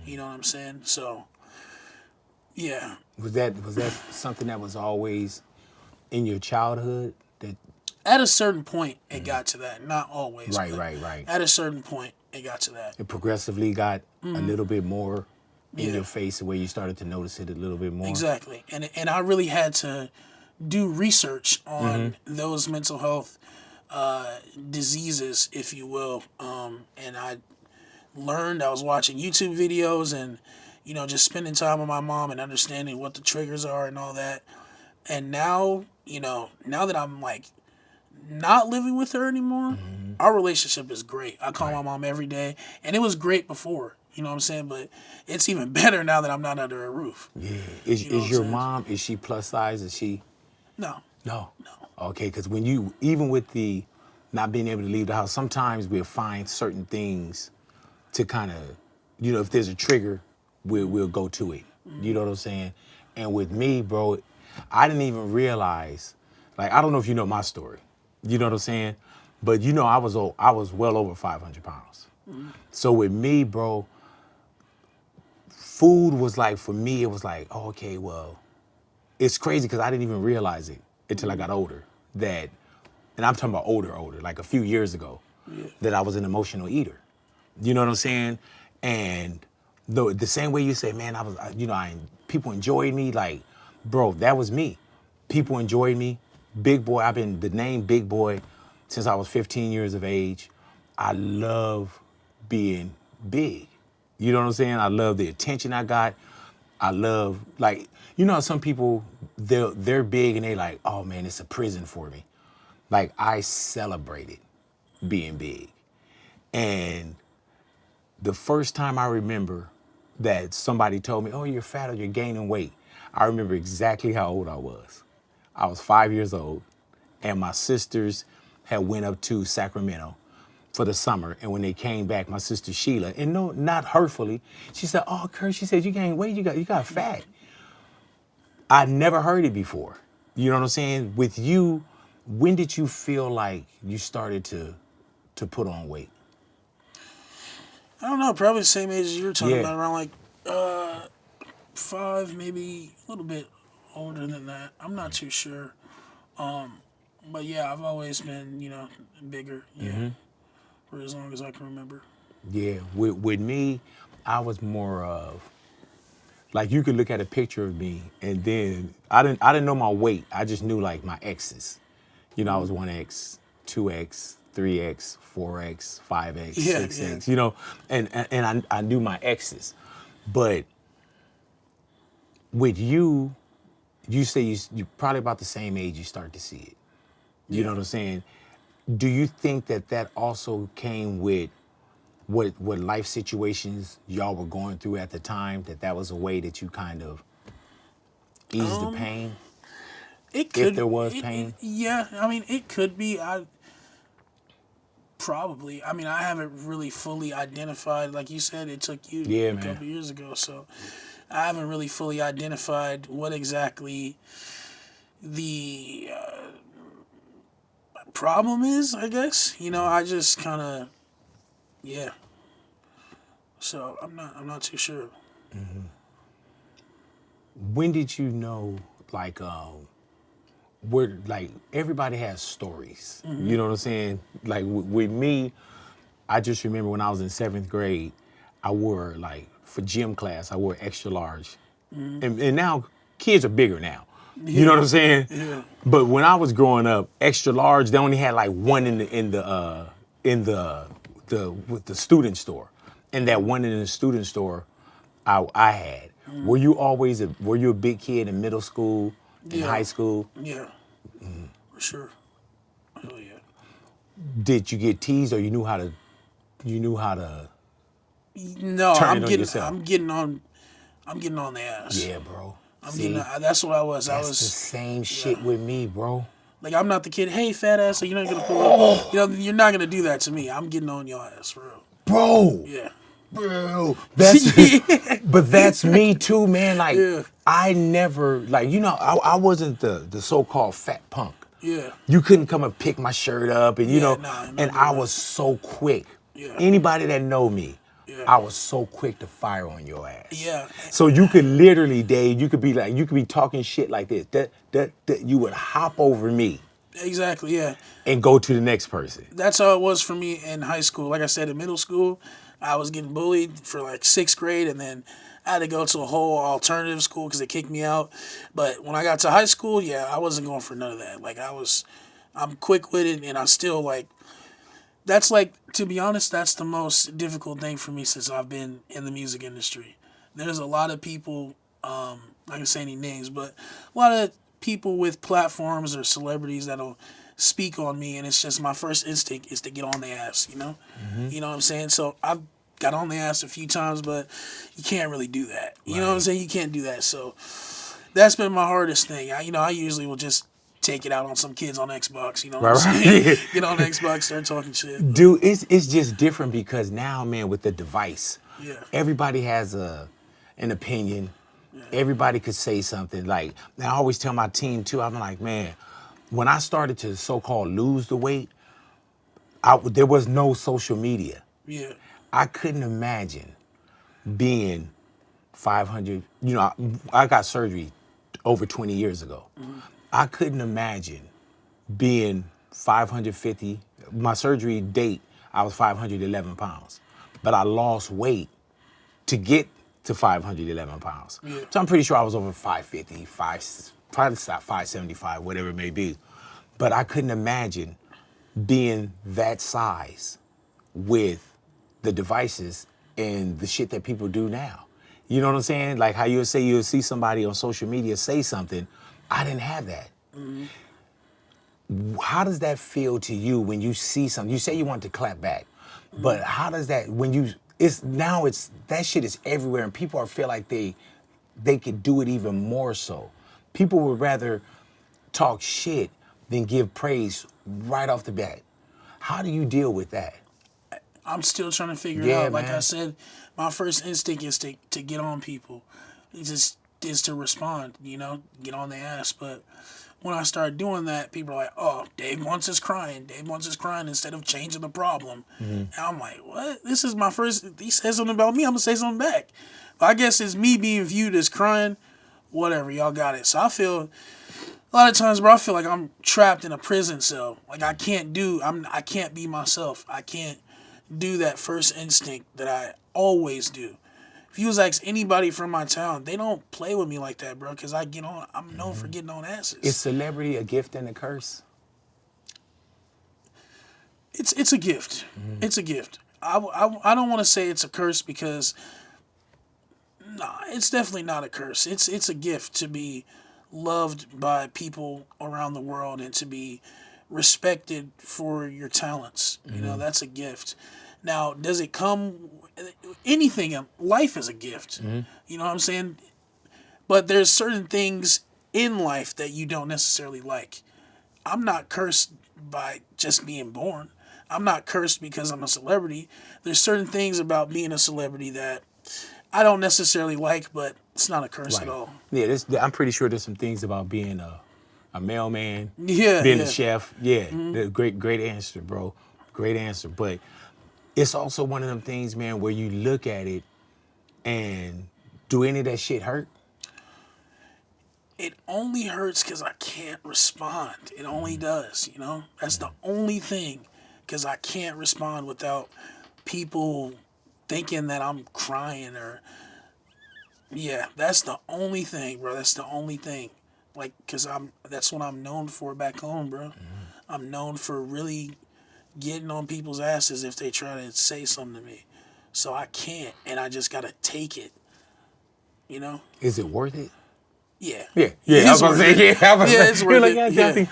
You know what I'm saying? So yeah, was that something that was always in your childhood? That at a certain point, it got to that. Not always. right, but right, right. At a certain point, it got to that. It progressively got a little bit more in Yeah. your face, where you started to notice it a little bit more. Exactly. And I really had to do research on those mental health diseases, if you will. And I was watching YouTube videos and, you know, just spending time with my mom and understanding what the triggers are and all that. And now, you know, now that I'm like not living with her anymore, our relationship is great. I call my mom every day, and it was great before. You know what I'm saying? But it's even better now that I'm not under her roof. Yeah. know Is what I'm your saying? mom? Is she plus size? Is she? No. No. Okay, because when you even with the not being able to leave the house, sometimes we'll find certain things to kind of, you know, if there's a trigger, we'll go to it. You know what I'm saying? And with me, bro, I didn't even realize. Like, I don't know if you know my story. You know what I'm saying? But you know, I was well over 500 pounds. So with me, bro, food was like, for me, it was like, oh, okay, well, it's crazy because I didn't even realize it until I got older. That, and I'm talking about older, like a few years ago, that I was an emotional eater. You know what I'm saying? And the same way you say, man, people enjoyed me. Like, bro, that was me. People enjoyed me. Big boy. I've been the name Big Boy since I was 15 years of age. I love being big. You know what I'm saying? I love the attention I got. I love, like, you know how some people, they're big and they like, oh man, it's a prison for me. Like, I celebrated being big. And the first time I remember that somebody told me, oh, you're fat or you're gaining weight, I remember exactly how old I was. I was 5 years old, and my sisters had went up to Sacramento for the summer, and when they came back, my sister Sheila, and no, not hurtfully, she said, oh, Kurt, she said, you gained weight, you got fat. I never heard it before. You know what I'm saying? With you, when did you feel like you started to put on weight? I don't know. Probably the same age as you were talking Yeah. about, around like 5, maybe a little bit older than that. I'm not too sure. But yeah, I've always been, you know, bigger. Yeah. For as long as I can remember. Yeah, with me, I was more of, like, you could look at a picture of me, and then I didn't know my weight. I just knew like my X's. You know, I was 1X, 2X, 3X, 4X, 5X, Yeah, 6X, yeah. you know, and I knew my X's. But with you say you're probably about the same age you start to see it. You know what I'm saying? Do you think that also came with what life situations y'all were going through at the time, that was a way that you kind of eased the Um, pain, it if could, there was pain? yeah. I mean, it could be. Probably. I mean, I haven't really fully identified. Like you said, it took you Yeah, a man. couple years ago, so I haven't really fully identified what exactly the problem is. I guess I just kind of yeah. So I'm not too sure. When did you know, like, where, like, everybody has stories. You know what I'm saying? Like, with me, I just remember when I was in 7th grade, I wore, like, for gym class, I wore extra large. And now kids are bigger now. You know what I'm saying? Yeah. But when I was growing up, extra large, they only had like one in with the student store. And that one in the student store I had. Were you a big kid in middle school, in Yeah. high school? Yeah. For sure. Oh yeah. Did you get teased, or you knew how to No, turn it on yourself? I'm getting on the ass. Yeah, bro. I'm getting. See, That's what I was. I that's the was. same Yeah. shit with me, bro. Like I'm not the kid. Hey, fat ass. So you're not gonna pull up. You're not gonna do that to me. I'm getting on your ass, for real. Bro. Yeah. Bro, that's but that's me too, man. Like, Yeah. I never, like, I wasn't the so-called fat punk. Yeah. You couldn't come and pick my shirt up, and Yeah, nah, and none I of that. was so quick. Yeah. Anybody that know me, Yeah. I was so quick to fire on your ass. Yeah. So you could literally, Dave, you could be talking shit like this. That you would hop over me Exactly. Yeah. and go to the next person. That's how it was for me in high school. Like I said, in middle school, I was getting bullied for like 6th grade, and then I had to go to a whole alternative school because they kicked me out. But when I got to high school, yeah, I wasn't going for none of that. Like I'm quick witted, and I still like. That's like, to be honest, that's the most difficult thing for me since I've been in the music industry. There's a lot of people, not gonna say any names, but a lot of people with platforms or celebrities that'll speak on me, and it's just my first instinct is to get on their ass, You know what I'm saying? So I've got on the ass a few times, but you can't really do that. You know what I'm saying? You can't do that. So that's been my hardest thing. I usually will just take it out on some kids on Xbox. You know what I'm saying? Right. Get on Xbox, start talking shit. Dude, it's just different because now, man, with the device, Yeah. everybody has an opinion. Everybody could say something. Like, and I always tell my team too, I'm like, man, when I started to so-called lose the weight, there was no social media. Yeah. I couldn't imagine being 500. I got surgery over 20 years ago. I couldn't imagine being 550. My surgery date, I was 511 pounds. But I lost weight to get to 511 pounds. Yeah. So I'm pretty sure I was over 550, probably 575, whatever it may be. But I couldn't imagine being that size with the devices and the shit that people do now. You know what I'm saying? Like how you'll see somebody on social media say something. I didn't have that. How does that feel to you when you see something? You say you want to clap back, but how does that that shit is everywhere, and people feel like they could do it even more so. People would rather talk shit than give praise right off the bat. How do you deal with that? I'm still trying to figure it Yeah, out. Like man. I said, my first instinct is to get on people. It just is to respond, get on their ass. But when I start doing that, people are like, oh, Dave wants us crying. Dave wants us crying instead of changing the problem. And I'm like, what? This is my first. He says something about me, I'm going to say something back. But I guess it's me being viewed as crying. Whatever, y'all got it. So I feel, a lot of times, bro, I feel like I'm trapped in a prison cell. Like I can't be myself. I can't do that first instinct that I always do. If you was ask anybody from my town, they don't play with me like that, bro, because I'm known for getting on asses. Is celebrity a gift and a curse? It's a gift. It's a gift. I don't want to say it's a curse because nah, it's definitely not a curse. It's a gift to be loved by people around the world and to be respected for your talents. You know, that's a gift. Now, does it come anything in life is a gift. You know what I'm saying? But there's certain things in life that you don't necessarily like. I'm not cursed by just being born. I'm not cursed because I'm a celebrity. There's certain things about being a celebrity that I don't necessarily like, but it's not a curse at all. Yeah, I'm pretty sure there's some things about being a mailman, Yeah, being yeah. a chef. Yeah, great answer, bro. Great answer. But it's also one of them things, man, where you look at it and do any of that shit hurt? It only hurts because I can't respond. It only does, you know? That's the only thing, because I can't respond without people thinking that I'm crying or... Yeah, that's the only thing, bro. That's the only thing. Like, because that's what I'm known for back home, bro. I'm known for really getting on people's asses if they try to say something to me. So I can't, and I just got to take it, you know? Is it worth it? Yeah. Yeah, It's I was gonna worth say, it. yeah, I was Yeah, gonna it's say, worth like, it. yeah, Yeah. Kathy.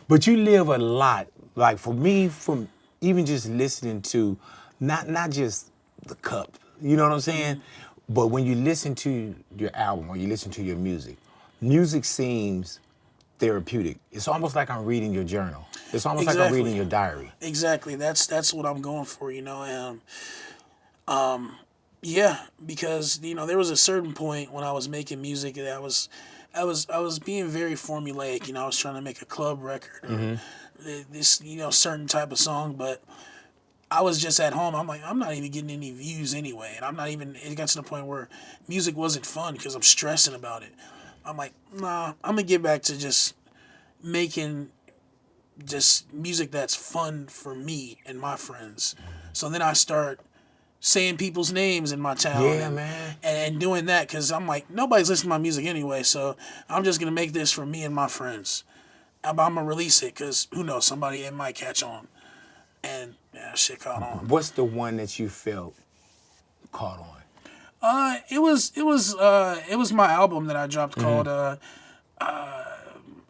But you live a lot. Like for me, from even just listening to, not just the cup, you know what I'm saying? But when you listen to your album or you listen to your music seems therapeutic. It's almost like I'm reading your journal. It's almost like I'm reading Exactly. your diary. Exactly. That's what I'm going for, you know. Yeah, because you know there was a certain point when I was making music that I was being very formulaic. You know, I was trying to make a club record or this certain type of song, but I was just at home. I'm like, I'm not even getting any views anyway, and I'm not even. It got to the point where music wasn't fun because I'm stressing about it. I'm like, nah, I'm gonna get back to just making just music that's fun for me and my friends. So then I start saying people's names in my town Yeah, man. and doing that because I'm like, nobody's listening to my music anyway, so I'm just going to make this for me and my friends. I'm going to release it because who knows, it might catch on. And yeah, shit caught on. What's the one that you felt caught on? It was my album that I dropped called I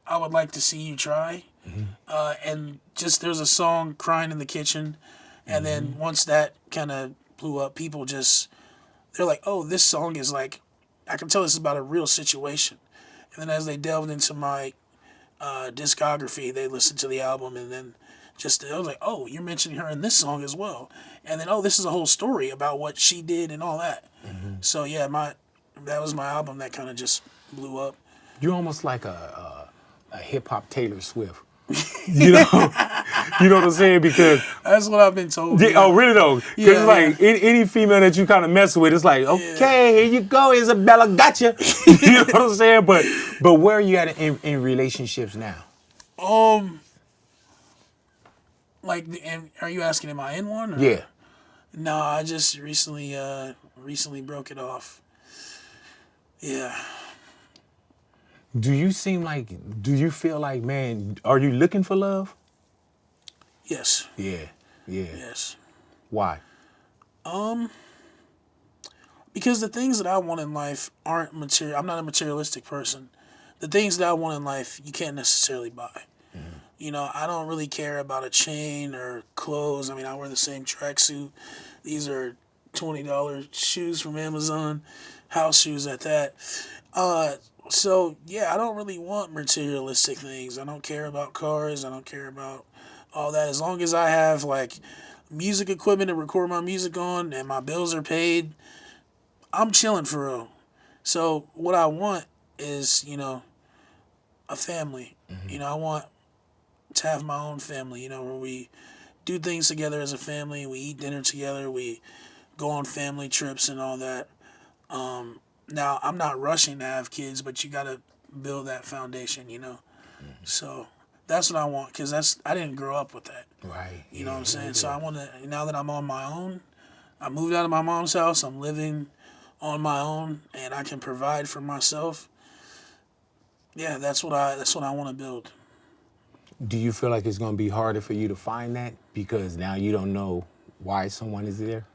Would Like to See You Try. And just there's a song Crying in the Kitchen, and then once that kind of blew up, people just they're like, oh, this song is like, I can tell this is about a real situation. And then as they delved into my discography, they listened to the album, and then just I was like, oh, you're mentioning her in this song as well, and then oh, this is a whole story about what she did and all that. So yeah, that was my album that kind of just blew up. You're almost like a hip hop Taylor Swift. You know, you know what I'm saying? Because That's what I've been told. yeah, oh, really though? Because Yeah, it's like any female that you kind of mess with, it's like, okay, here you go, Isabella, gotcha. You know what I'm saying? But where are you at in relationships now? Like, and are you asking, am I in one? Or? Yeah. No, I just recently broke it off. Yeah. Do you feel like, man, are you looking for love? Yes. Yeah. Yes. Why? Because the things that I want in life aren't material. I'm not a materialistic person. The things that I want in life, you can't necessarily buy. You know, I don't really care about a chain or clothes. I mean, I wear the same tracksuit. These are $20 shoes from Amazon, house shoes at that. So yeah, I don't really want materialistic things. I don't care about cars. I don't care about all that. As long as I have like music equipment to record my music on and my bills are paid, I'm chilling for real. So what I want is, you know, a family. You know, I want to have my own family, you know, where we do things together as a family. We eat dinner together. We go on family trips and all that. Now, I'm not rushing to have kids, but you got to build that foundation, you know. So that's what I want because I didn't grow up with that. Right. You know what I'm saying? So I want to, now that I'm on my own, I moved out of my mom's house. I'm living on my own and I can provide for myself. Yeah, that's what I want to build. Do you feel like it's going to be harder for you to find that because now you don't know why someone is there?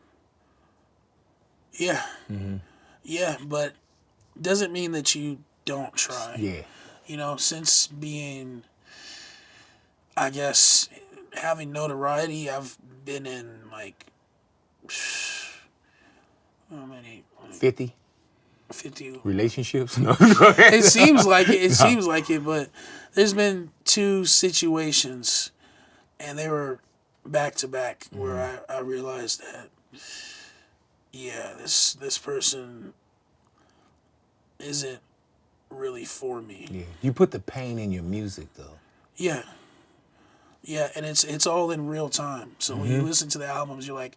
Yeah. Yeah, but doesn't mean that you don't try. Yeah. You know, since being, I guess, having notoriety, I've been in like, how many? Like 50 50. relationships? No. Go ahead. It seems like it. It No. seems like it, but there's been 2 situations, and they were back to back, where I realized that, yeah, this person isn't really for me. Yeah. You put the pain in your music, though. Yeah. Yeah, and it's all in real time. So when you listen to the albums, you're like,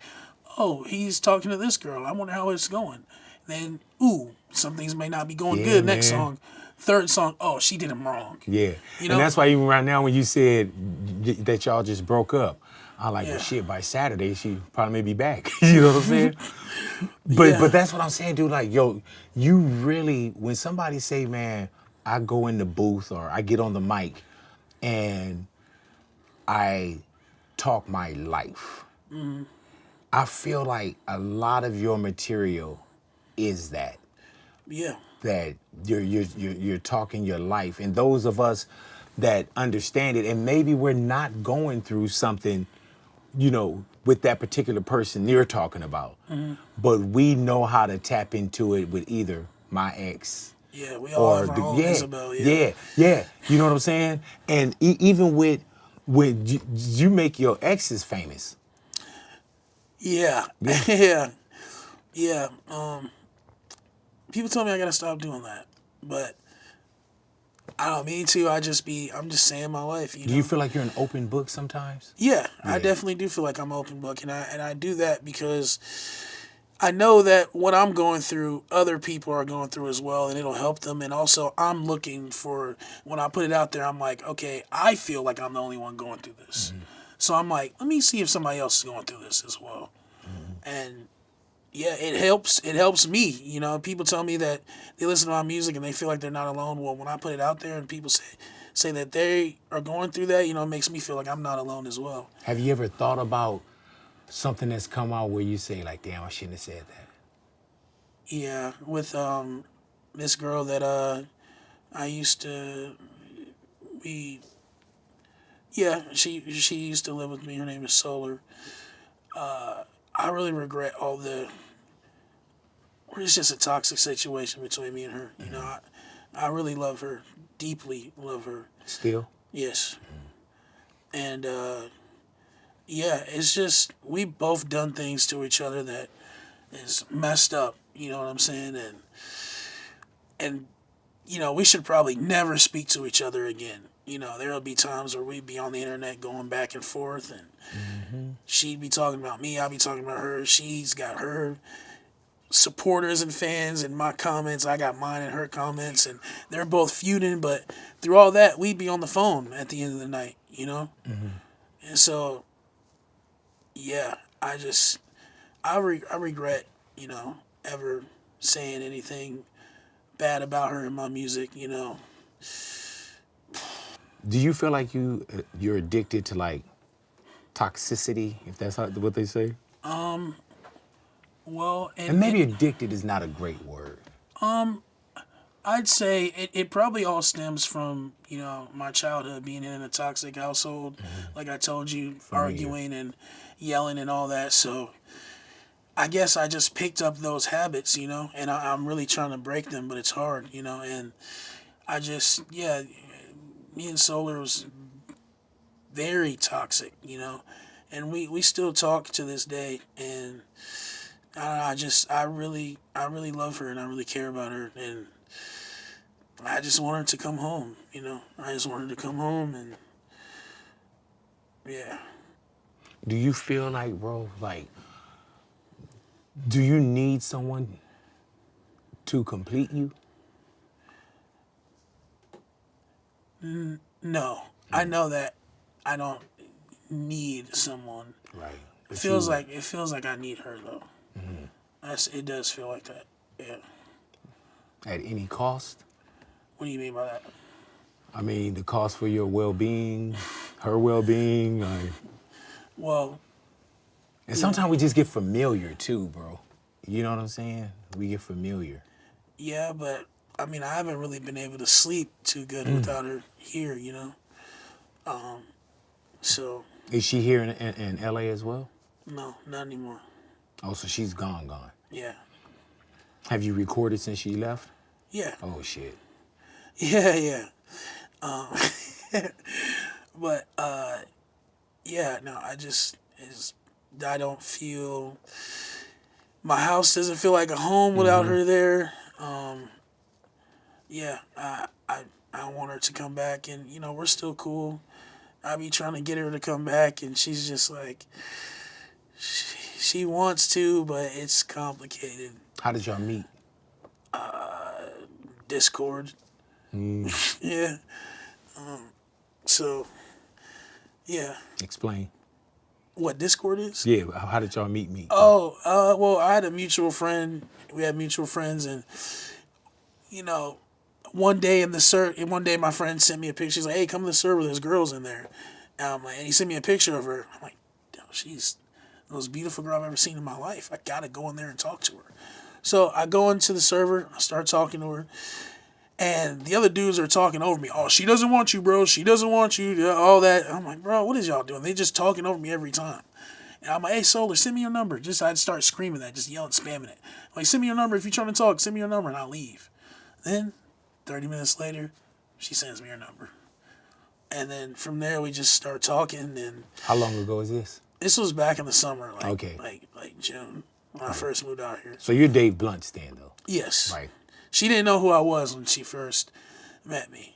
oh, he's talking to this girl. I wonder how it's going. Then, ooh, some things may not be going Yeah, good. Next man. song, third song, oh, she did him wrong. Yeah. You know? And that's why even right now when you said that y'all just broke up, I'm like, Yeah. well, shit, by Saturday, she probably may be back. You know what I'm saying? But Yeah. but that's what I'm saying, dude. Like, yo, you really, when somebody say, man, I go in the booth or I get on the mic and I talk my life, I feel like a lot of your material is that. Yeah. That you're talking your life, and those of us that understand it, and maybe we're not going through something, with that particular person you're talking about, but we know how to tap into it with either my ex Yeah, we all have our own Isabel. yeah. You know what I'm saying? And even with when you make your exes famous. Yeah. Yeah. Yeah. Yeah. People tell me I gotta stop doing that, but I don't mean to. I'm just saying my life. Do you feel like you're an open book sometimes? Yeah, I Yeah. definitely do feel like I'm open book, and I do that because I know that what I'm going through, other people are going through as well, and it'll help them. And also, I'm looking for, when I put it out there, I'm like, okay, I feel like I'm the only one going through this. So I'm like, let me see if somebody else is going through this as well. And yeah, it helps. It helps me. You know, people tell me that they listen to my music and they feel like they're not alone. Well, when I put it out there and people say that they are going through that, it makes me feel like I'm not alone as well. Have you ever thought about something that's come out where you say like, damn, I shouldn't have said that? Yeah, with this girl that I used to be. Yeah, she used to live with me. Her name is Solar. I really regret all the. It's just a toxic situation between me and her. I really love her, deeply love her. Still? Yes. And yeah, it's just we both done things to each other that is messed up. You know what I'm saying? And we should probably never speak to each other again. There'll be times where we'd be on the internet going back and forth, and she'd be talking about me, I'd be talking about her. She's got her supporters and fans in my comments, I got mine in her comments, and they're both feuding, but through all that, we'd be on the phone at the end of the night, And so, yeah, I regret, ever saying anything bad about her in my music, Do you feel like you're addicted to like toxicity, if that's what they say? Well, And maybe addicted is not a great word. I'd say it probably all stems from, my childhood being in a toxic household. Like I told you, arguing and yelling and all that. So I guess I just picked up those habits, and I'm really trying to break them, but it's hard, and I just, yeah, me and Solar was very toxic, and we still talk to this day, and I really love her, and I really care about her, and I just want her to come home, I just want her to come home, and yeah. Do you feel like, bro, like, do you need someone to complete you? No, I know that I don't need someone. Right. It feels like I need her though. It does feel like that. Yeah. At any cost? What do you mean by that? I mean, the cost for your well-being, her well-being, like, Well, and sometimes we just get familiar too, bro. You know what I'm saying? We get familiar. yeah, but I mean, I haven't really been able to sleep too good without her here, you know. So Is she here in LA as well? no, not anymore. Oh, so she's gone. Yeah, Have you recorded since she left? yeah, Oh shit. yeah, yeah. But yeah, no, I don't feel my house doesn't feel like a home without her there. Yeah, I want her to come back, and you know we're still cool. I be trying to get her to come back, and she's just like she wants to, but it's complicated. How did y'all meet? Discord. Yeah. So yeah. Explain. What Discord is? Yeah, how did y'all meet? Oh, well, I had a mutual friend. We had mutual friends, and you know, one day my friend sent me a picture. She's like, "Hey, come to the server. There's girls in there." And I'm like, and he sent me a picture of her. I'm like, "Damn, she's the most beautiful girl I've ever seen in my life. I gotta go in there and talk to her." So I go into the server. I start talking to her, and the other dudes are talking over me. Oh, she doesn't want you, bro. She doesn't want you. All that. I'm like, bro, what is y'all doing? They just talking over me every time. And I'm like, hey, Solar, send me your number. I'd start screaming that, just yelling, spamming it. I'm like, send me your number. If you're trying to talk, send me your number, and I'll leave. Then, 30 minutes later, she sends me her number. And then from there, we just start talking. And How long ago is this? this was back in the summer, Okay. like June, when I first moved out here. So you're Dave Blunt's then, though. Yes. Right. She didn't know who I was when she first met me.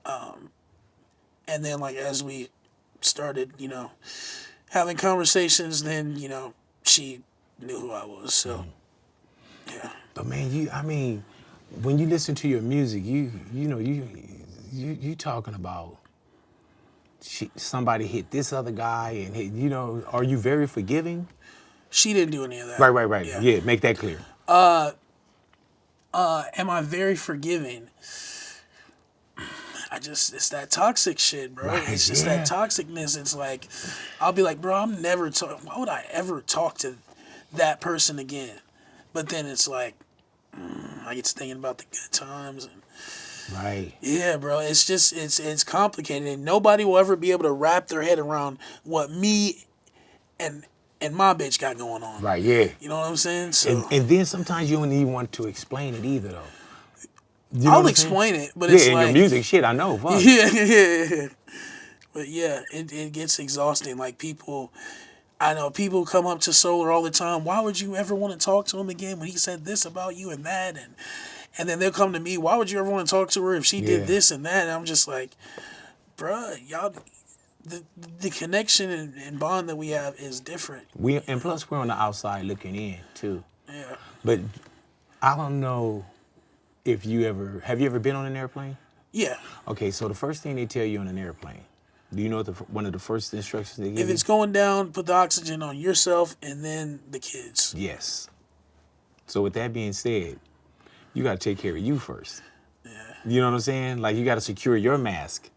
And then, like, as we started, you know, having conversations, then, you know, she knew who I was. So, yeah. But man, I mean, when you listen to your music, you talking about somebody hit this other guy and hit, you know, are you very forgiving? She didn't do any of that. Right. Yeah. Yeah, make that clear. Am I very forgiving? It's that toxic shit, bro. Right, It's just that toxicness. It's like, I'll be like, bro, why would I ever talk to that person again? But then it's like, I get to thinking about the good times. And Right. yeah, bro, it's just, it's complicated. And nobody will ever be able to wrap their head around what me and my bitch got going on. Right, yeah. You know what I'm saying? So And then sometimes you don't even want to explain it either, though. You know I'll what I'm explain saying? it, but it's in like, your music, shit, I know. Fuck. yeah. But yeah, it gets exhausting. Like I know people come up to Solar all the time. Why would you ever want to talk to him again when he said this about you and that? And then they'll come to me. Why would you ever want to talk to her if she did this and that? And I'm just like, bruh, y'all, the connection and bond that we have is different. And plus we're on the outside looking in too. Yeah. But I don't know if have you ever been on an airplane? Yeah. Okay, so the first thing they tell you on an airplane, do you know what one of the first instructions they give If you? it's going down, put the oxygen on yourself and then the kids. Yes. So with that being said, you got to take care of you first. Yeah. You know what I'm saying? Like you got to secure your mask.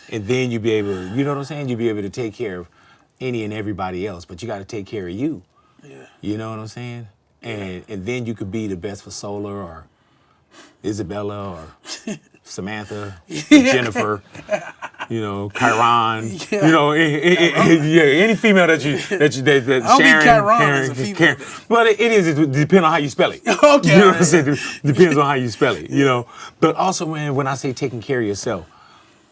And then you be able to, you know what I'm saying? You'll be able to take care of any and everybody else, but you got to take care of you. Yeah. You know what I'm saying? And then you could be the best for Solar or Isabella or Samantha, Jennifer, you know, Kyron, you know, any female that Sharon. I don't think Kyron is a female. Karen. But it depends on how you spell it. Okay. You know what I'm saying? Depends on how you spell it, you know. But also, man, when I say taking care of yourself,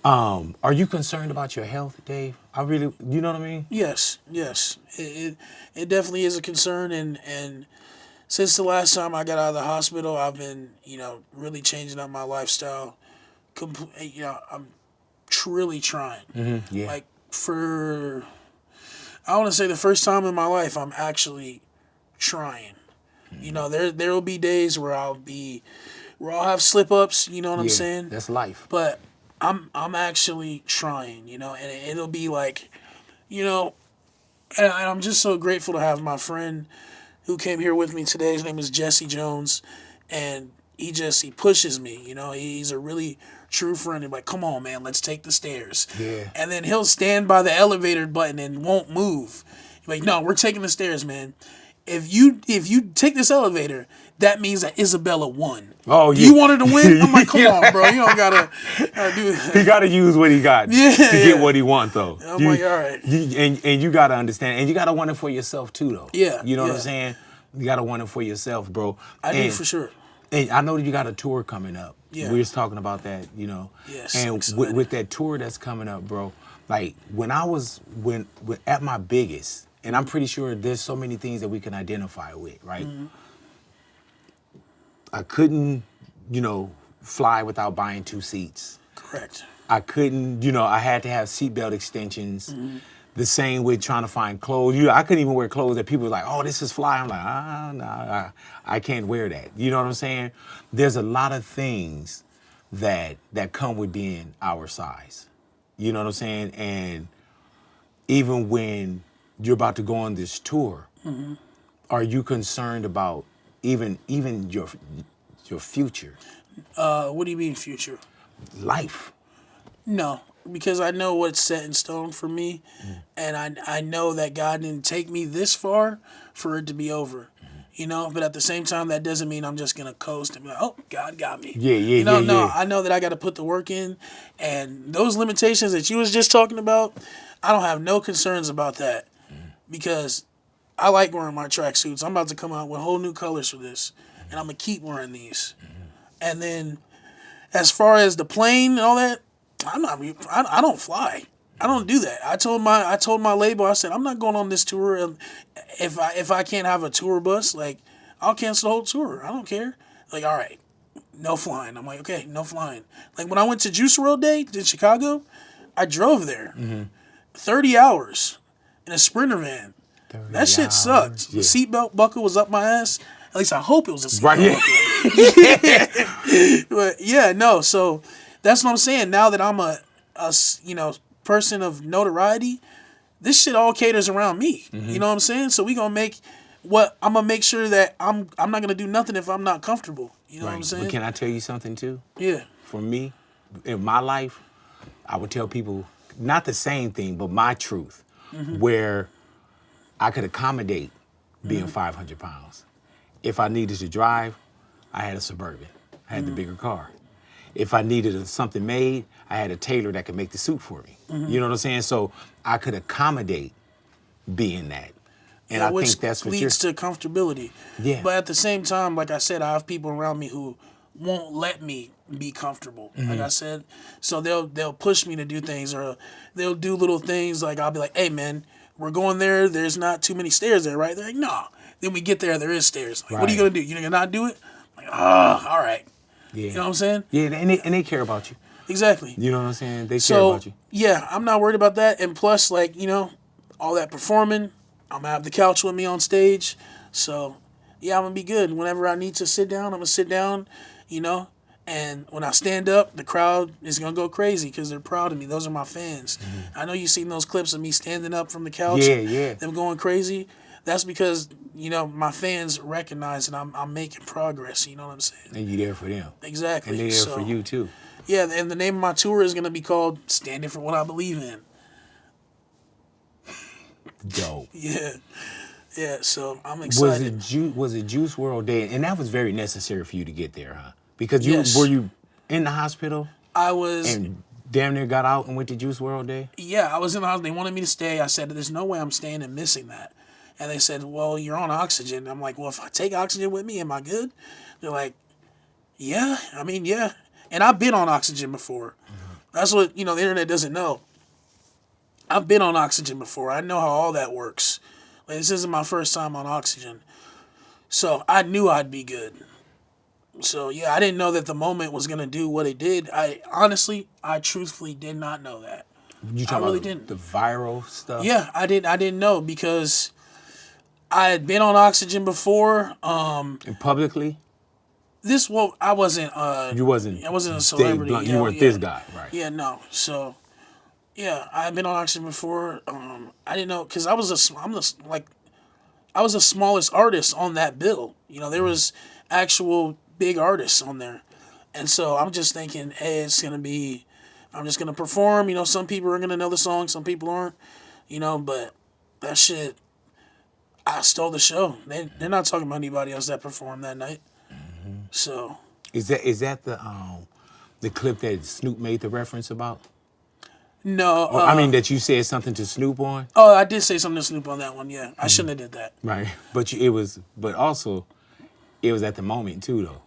are you concerned about your health, Dave? You know what I mean? Yes. It definitely is a concern, and since the last time I got out of the hospital, I've been, you know, really changing up my lifestyle. You know, I'm truly trying. Mm-hmm. Yeah. Like I want to say the first time in my life, I'm actually trying. Mm-hmm. You know, there will be days where I'll have slip ups. You know what I'm saying? That's life. But I'm actually trying. You know, and it'll be like, you know, and I'm just so grateful to have my friend who came here with me today. His name is Jesse Jones, and he pushes me. You know, he's a really true friend. He's like, come on, man, let's take the stairs. Yeah. And then he'll stand by the elevator button and won't move. He's like, no, we're taking the stairs, man. If you take this elevator, that means that Isabella won. Oh, Do yeah. you want her to win? I'm like, come on, bro. You don't gotta do that. He got to use what he got to get what he wants, though. I'm like, all right. And you got to understand, and you got to want it for yourself too, though. Yeah, You know what yeah. I'm saying? You got to want it for yourself, bro. I do for sure. And I know that you got a tour coming up. Yeah. We was talking about that, you know. Yes, And excited. with that tour that's coming up, bro, like when I was when at my biggest, and I'm pretty sure there's so many things that we can identify with, right? Mm-hmm. I couldn't, you know, fly without buying 2 seats. Correct. I couldn't, you know, I had to have seatbelt extensions. The same with trying to find clothes. I couldn't even wear clothes that people were like, oh, this is fly. I'm like, no, I can't wear that. You know what I'm saying? There's a lot of things that come with being our size. You know what I'm saying? And even when you're about to go on this tour, are you concerned about even your future, What do you mean future? life? No, because I know what's set in stone for me, and I know that God didn't take me this far for it to be over. You know, but at the same time, that doesn't mean I'm just gonna coast and be like, "Oh, God got me." Yeah, You know, yeah, no, yeah. I know that I got to put the work in, and those limitations that you was just talking about, I don't have no concerns about that, because I like wearing my tracksuits. I'm about to come out with whole new colors for this, and I'm gonna keep wearing these. And then, as far as the plane and all that, I don't fly. I don't do that. I told my label, I said, I'm not going on this tour. And if I can't have a tour bus, like, I'll cancel the whole tour. I don't care. Like, all right, no flying. I'm like, okay, no flying. Like when I went to Juice WRLD Day in Chicago, I drove there 30 hours in a Sprinter van. That shit sucked. Yeah. The seatbelt buckle was up my ass. At least I hope it was a seatbelt Right, yeah. buckle. But yeah, no. So that's what I'm saying. Now that I'm a person of notoriety, this shit all caters around me. You know what I'm saying? So I'm gonna make sure that I'm not gonna do nothing if I'm not comfortable. You know what I'm saying? But can I tell you something too? Yeah. For me, in my life, I would tell people not the same thing, but my truth, where I could accommodate being 500 pounds. If I needed to drive, I had a Suburban. I had the bigger car. If I needed something made, I had a tailor that could make the suit for me. You know what I'm saying? So I could accommodate being that. And I which think that's what leads to comfortability. Yeah. But at the same time, like I said, I have people around me who won't let me be comfortable. Like I said, so they'll push me to do things, or they'll do little things. Like I'll be like, "Hey, man, we're going there. There's not too many stairs there, right?" They're like, "No." Then we get there is stairs. Like, what are you Right. gonna do? You're gonna not do it? I'm like, all right. Yeah. You know what I'm saying? Yeah, and they care about you. Exactly. You know what I'm saying? They care So about you. yeah, I'm not worried about that. And plus, like, all that performing, I'm gonna have the couch with me on stage. So yeah, I'm gonna be good. Whenever I need to sit down, I'm gonna sit down. And when I stand up, the crowd is gonna go crazy because they're proud of me. Those are my fans. I know you've seen those clips of me standing up from the couch. Yeah. Them going crazy. That's because my fans recognize that I'm making progress. You know what I'm saying? And you there for them. Exactly. And they there for you too. Yeah, and the name of my tour is gonna be called "Standing for What I Believe in." Dope. Yeah. So I'm excited. Was it Juice WRLD Day? And that was very necessary for you to get there, huh? Because Yes. were you in the hospital I was. and damn near got out and went to Juice WRLD Day? Yeah, I was in the hospital. They wanted me to stay. I said, "There's no way I'm staying and missing that." And they said, "Well, you're on oxygen." I'm like, "Well, if I take oxygen with me, am I good?" They're like, "Yeah, I mean, yeah." And I've been on oxygen before. That's what the internet doesn't know. I've been on oxygen before. I know how all that works. Like, this isn't my first time on oxygen, so I knew I'd be good. So yeah, I didn't know that the moment was gonna do what it did. I truthfully did not know that. You talking really about didn't. the viral stuff? Yeah, I didn't know because I had been on oxygen before. And publicly? I wasn't. You wasn't. I wasn't a Dave celebrity. Blunt. Yeah, You weren't yeah. this guy, right? Yeah, no. So, yeah, I had been on oxygen before. I didn't know because I was the smallest artist on that bill. There was actual big artists on there. And so I'm just thinking, hey, I'm just gonna perform. You know, some people are gonna know the song, some people aren't. You know, but that shit, I stole the show. They're not talking about anybody else that performed that night. So Is that the clip that Snoop made the reference about? no, Or, I mean, that you said something to Snoop on? oh, I did say something to Snoop on that one. Yeah, I shouldn't have did that. Right. But also, it was at the moment too, though.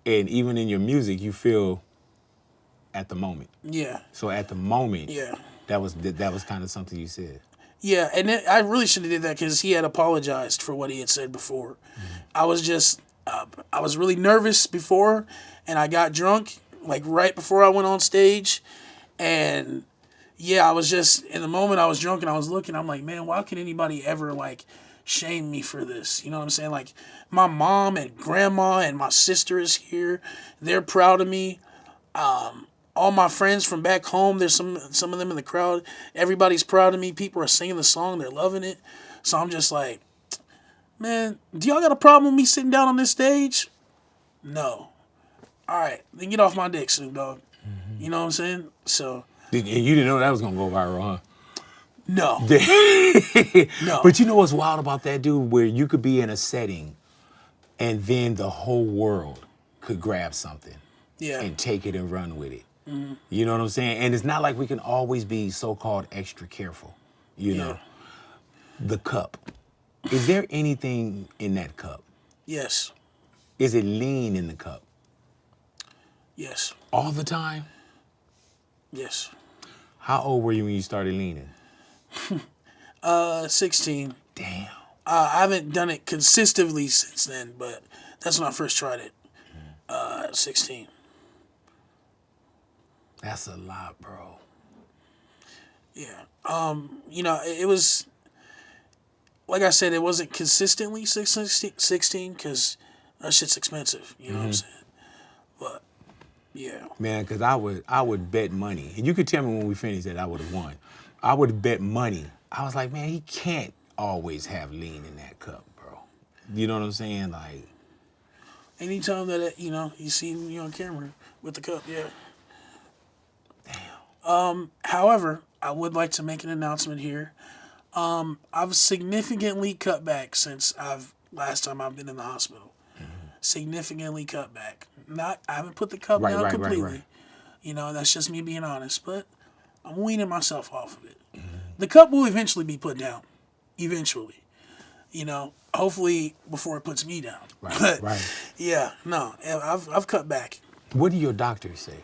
And even in your music, you feel at the moment. Yeah, So at the moment, yeah, that was kind of something you said. yeah. And I really should have did that because he had apologized for what he had said before. I was just, I was really nervous before, and I got drunk like right before I went on stage, and yeah, I was just in the moment I was drunk and I was looking. I'm like, man, why can anybody ever like shame me for this? You know what I'm saying? Like my mom and grandma and my sister is here. They're proud of me. All my friends from back home, there's some of them in the crowd. Everybody's proud of me. People are singing the song. They're loving it. So I'm just like, man, do y'all got a problem with me sitting down on this stage? No. All right, then get off my dick, Snoop Dogg. You know what I'm saying? So. And you didn't know that was gonna go viral, huh? No. No. But you know what's wild about that, dude? Where you could be in a setting, and then the whole world could grab something Yeah. and take it and run with it. You know what I'm saying? And it's not like we can always be so-called extra careful. You know, the cup. Is there anything in that cup? Yes. Is it lean in the cup Yes. all the time? Yes. How old were you when you started leaning? 16. Damn. I haven't done it consistently since then, but that's when I first tried it. 16. That's a lot, bro. Yeah. You know, it was, like I said, it wasn't consistently 16 because that shit's expensive. You know what I'm saying? But, yeah. Man, because I would bet money. And you could tell me when we finished that I would have won. I would bet money. I was like, man, he can't always have lean in that cup, bro. You know what I'm saying? Like, Anytime that, you know, you see me on camera with the cup, yeah. damn. However, I would like to make an announcement here. I've significantly cut back since last time I've been in the hospital. Significantly cut back. I haven't put the cup down completely. Right. You know, that's just me being honest. But I'm weaning myself off of it. The cup will eventually be put down. Eventually. You know, hopefully before it puts me down. Right, But, right. yeah, no, I've cut back. What do your doctors say?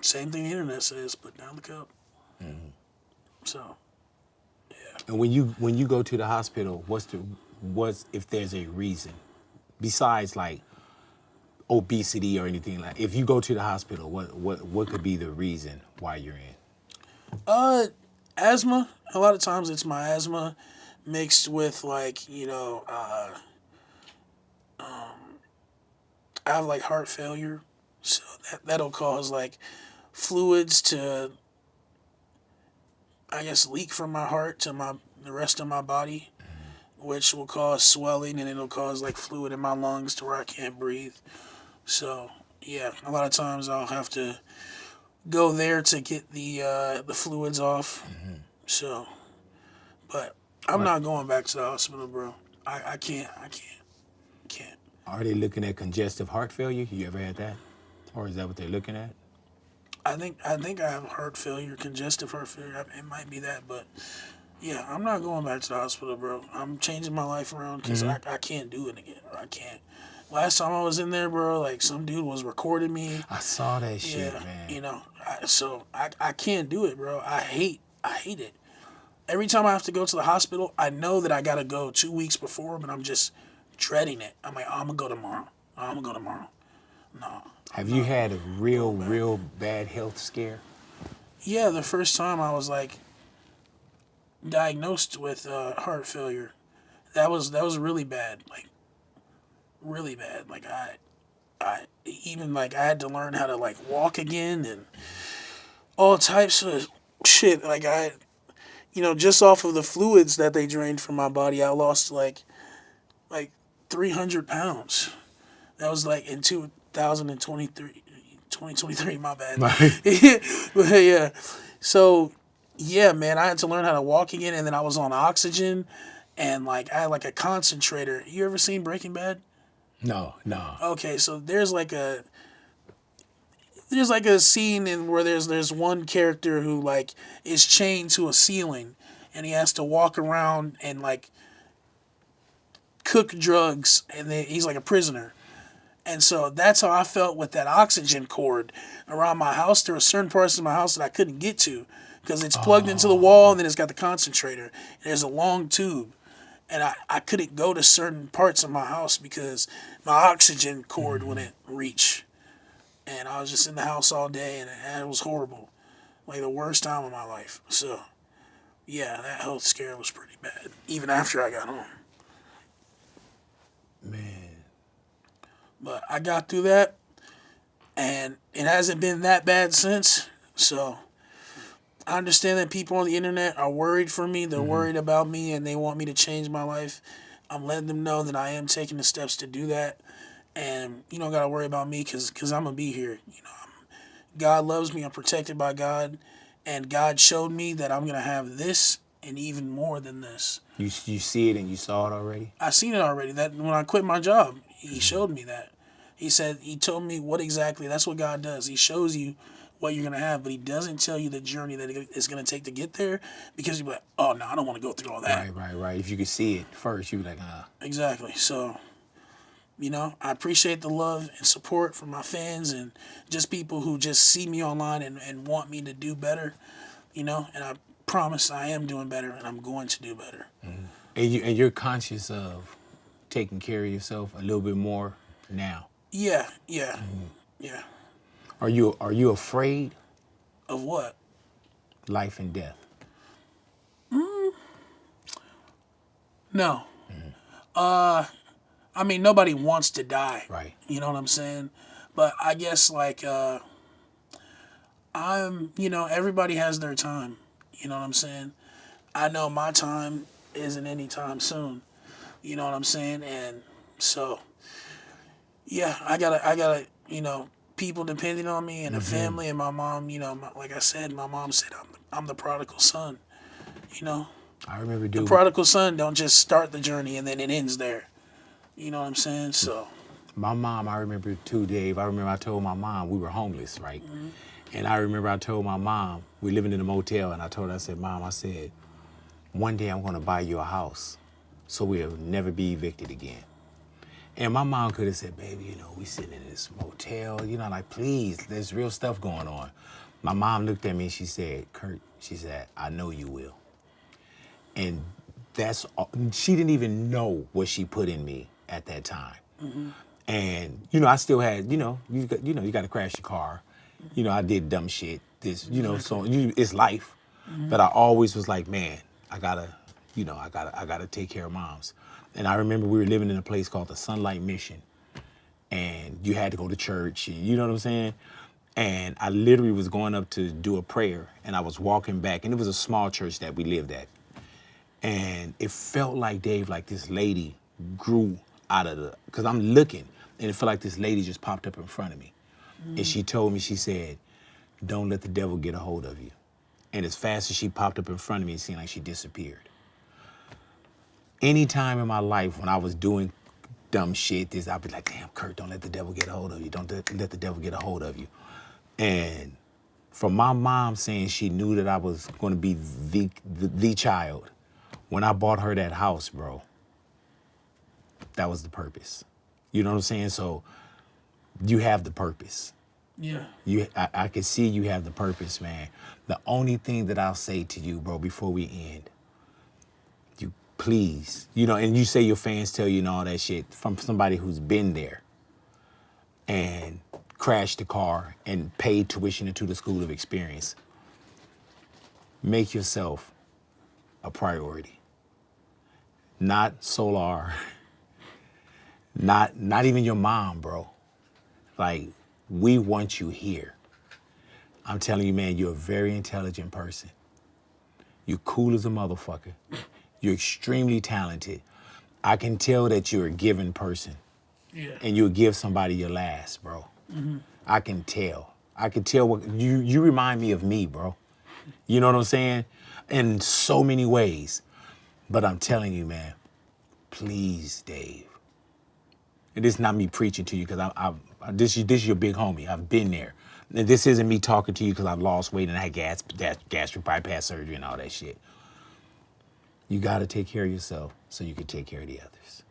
Same thing the internet says, put down the cup. So, And when you go to the hospital, what's if there's a reason besides like obesity or anything like? If you go to the hospital, what could be the reason why you're in? asthma. A lot of times it's my asthma mixed with like, you know, I have like heart failure. So that'll cause like fluids to, I guess, leak from my heart to the rest of my body, which will cause swelling and it'll cause like fluid in my lungs to where I can't breathe. So yeah, a lot of times I'll have to go there to get the fluids off. So, but I'm not going back to the hospital, bro. I can't. Are they looking at congestive heart failure? You ever had that? Or is that what they're looking at? I think I have heart failure, congestive heart failure. It might be that, but yeah, I'm not going back to the hospital, bro. I'm changing my life around because I can't do it again. I can't. Last time I was in there, bro, like some dude was recording me. I saw that shit, Yeah, man. you know, I can't do it, bro. I hate it. Every time I have to go to the hospital, I know that I gotta go 2 weeks before, but I'm just dreading it. I'm like, I'm gonna go tomorrow. No. Have you had a real bad health scare? Yeah, the first time I was like diagnosed with heart failure, that was really bad, like really bad. Like I even like I had to learn how to like walk again and all types of shit. Like you know, just off of the fluids that they drained from my body, I lost like 300 pounds. That was like in 2023, 2023, my bad. Right. But yeah. So, yeah, man, I had to learn how to walk again, and then I was on oxygen, and like I had like a concentrator. You ever seen Breaking Bad? No, no. Okay, so there's like a scene in where there's one character who like is chained to a ceiling, and he has to walk around and like cook drugs, and then he's like a prisoner. And so that's how I felt with that oxygen cord around my house. There were certain parts of my house that I couldn't get to because it's plugged into the wall, and then it's got the concentrator. And there's a long tube. And I couldn't go to certain parts of my house because my oxygen cord wouldn't reach. And I was just in the house all day, and it was horrible. Like the worst time of my life. So, yeah, that health scare was pretty bad, even after I got home. Man. But I got through that, and it hasn't been that bad since. So I understand that people on the internet are worried for me. They're worried about me, and they want me to change my life. I'm letting them know that I am taking the steps to do that. And you don't got to worry about me because I'm going to be here. God loves me. I'm protected by God. And God showed me that I'm going to have this and even more than this. You see it and you saw it already? I seen it already. That when I quit my job, he showed me that. He told me what exactly. That's what God does. He shows you what you're going to have, but he doesn't tell you the journey that it's going to take to get there, because you're like, oh, no, I don't want to go through all that. Right. If you could see it first, you'd be like, Exactly. So, I appreciate the love and support from my fans and just people who just see me online and want me to do better, and I promise I am doing better, and I'm going to do better. And you're conscious of taking care of yourself a little bit more now. Yeah. Are you afraid? Of what? Life and death. No. I mean, nobody wants to die. Right. You know what I'm saying? But I guess like everybody has their time. You know what I'm saying? I know my time isn't anytime soon. You know what I'm saying? And so, yeah, I gotta, people depending on me and a family and my mom. Like I said, my mom said I'm the prodigal son. I remember The prodigal son don't just start the journey and then it ends there. You know what I'm saying? So. My mom, I remember too, Dave. I remember I told my mom we were homeless, right? And I remember I told my mom, we living in a motel, and I told her, I said, Mom, I said, one day I'm gonna buy you a house so we'll never be evicted again. And my mom could have said, baby, we sitting in this motel, like, please, there's real stuff going on. My mom looked at me and she said, Kurt, she said, I know you will. And that's all. She didn't even know what she put in me at that time. And, I still had, you got to crash your car. I did dumb shit. So it's life. But I always was like, man, I gotta take care of moms. And I remember we were living in a place called the Sunlight Mission. And you had to go to church, and you know what I'm saying? And I literally was going up to do a prayer, and I was walking back, and it was a small church that we lived at. And it felt like, Dave, like this lady grew out of because I'm looking, and it felt like this lady just popped up in front of me. And she told me, she said, don't let the devil get a hold of you. And as fast as she popped up in front of me, it seemed like she disappeared. Any time in my life when I was doing dumb shit, I'd be like, damn, Kurt, don't let the devil get a hold of you. Don't let the devil get a hold of you. And from my mom saying she knew that I was going to be the child, when I bought her that house, bro, that was the purpose. You know what I'm saying? So you have the purpose. Yeah. I can see you have the purpose, man. The only thing that I'll say to you, bro, before we end, you please, and you say your fans tell you and all that shit from somebody who's been there and crashed the car and paid tuition into the school of experience. Make yourself a priority. Not Solar. Not even your mom, bro. Like, we want you here. I'm telling you, man, you're a very intelligent person. You're cool as a motherfucker. You're extremely talented. I can tell that you're a giving person. Yeah. And you'll give somebody your last, bro. I can tell. I can tell what you remind me of me, bro. You know what I'm saying? In so many ways. But I'm telling you, man, please, Dave. And this is not me preaching to you because this is your big homie. I've been there. And this isn't me talking to you because I've lost weight and I had gastric bypass surgery and all that shit. You got to take care of yourself so you can take care of the others.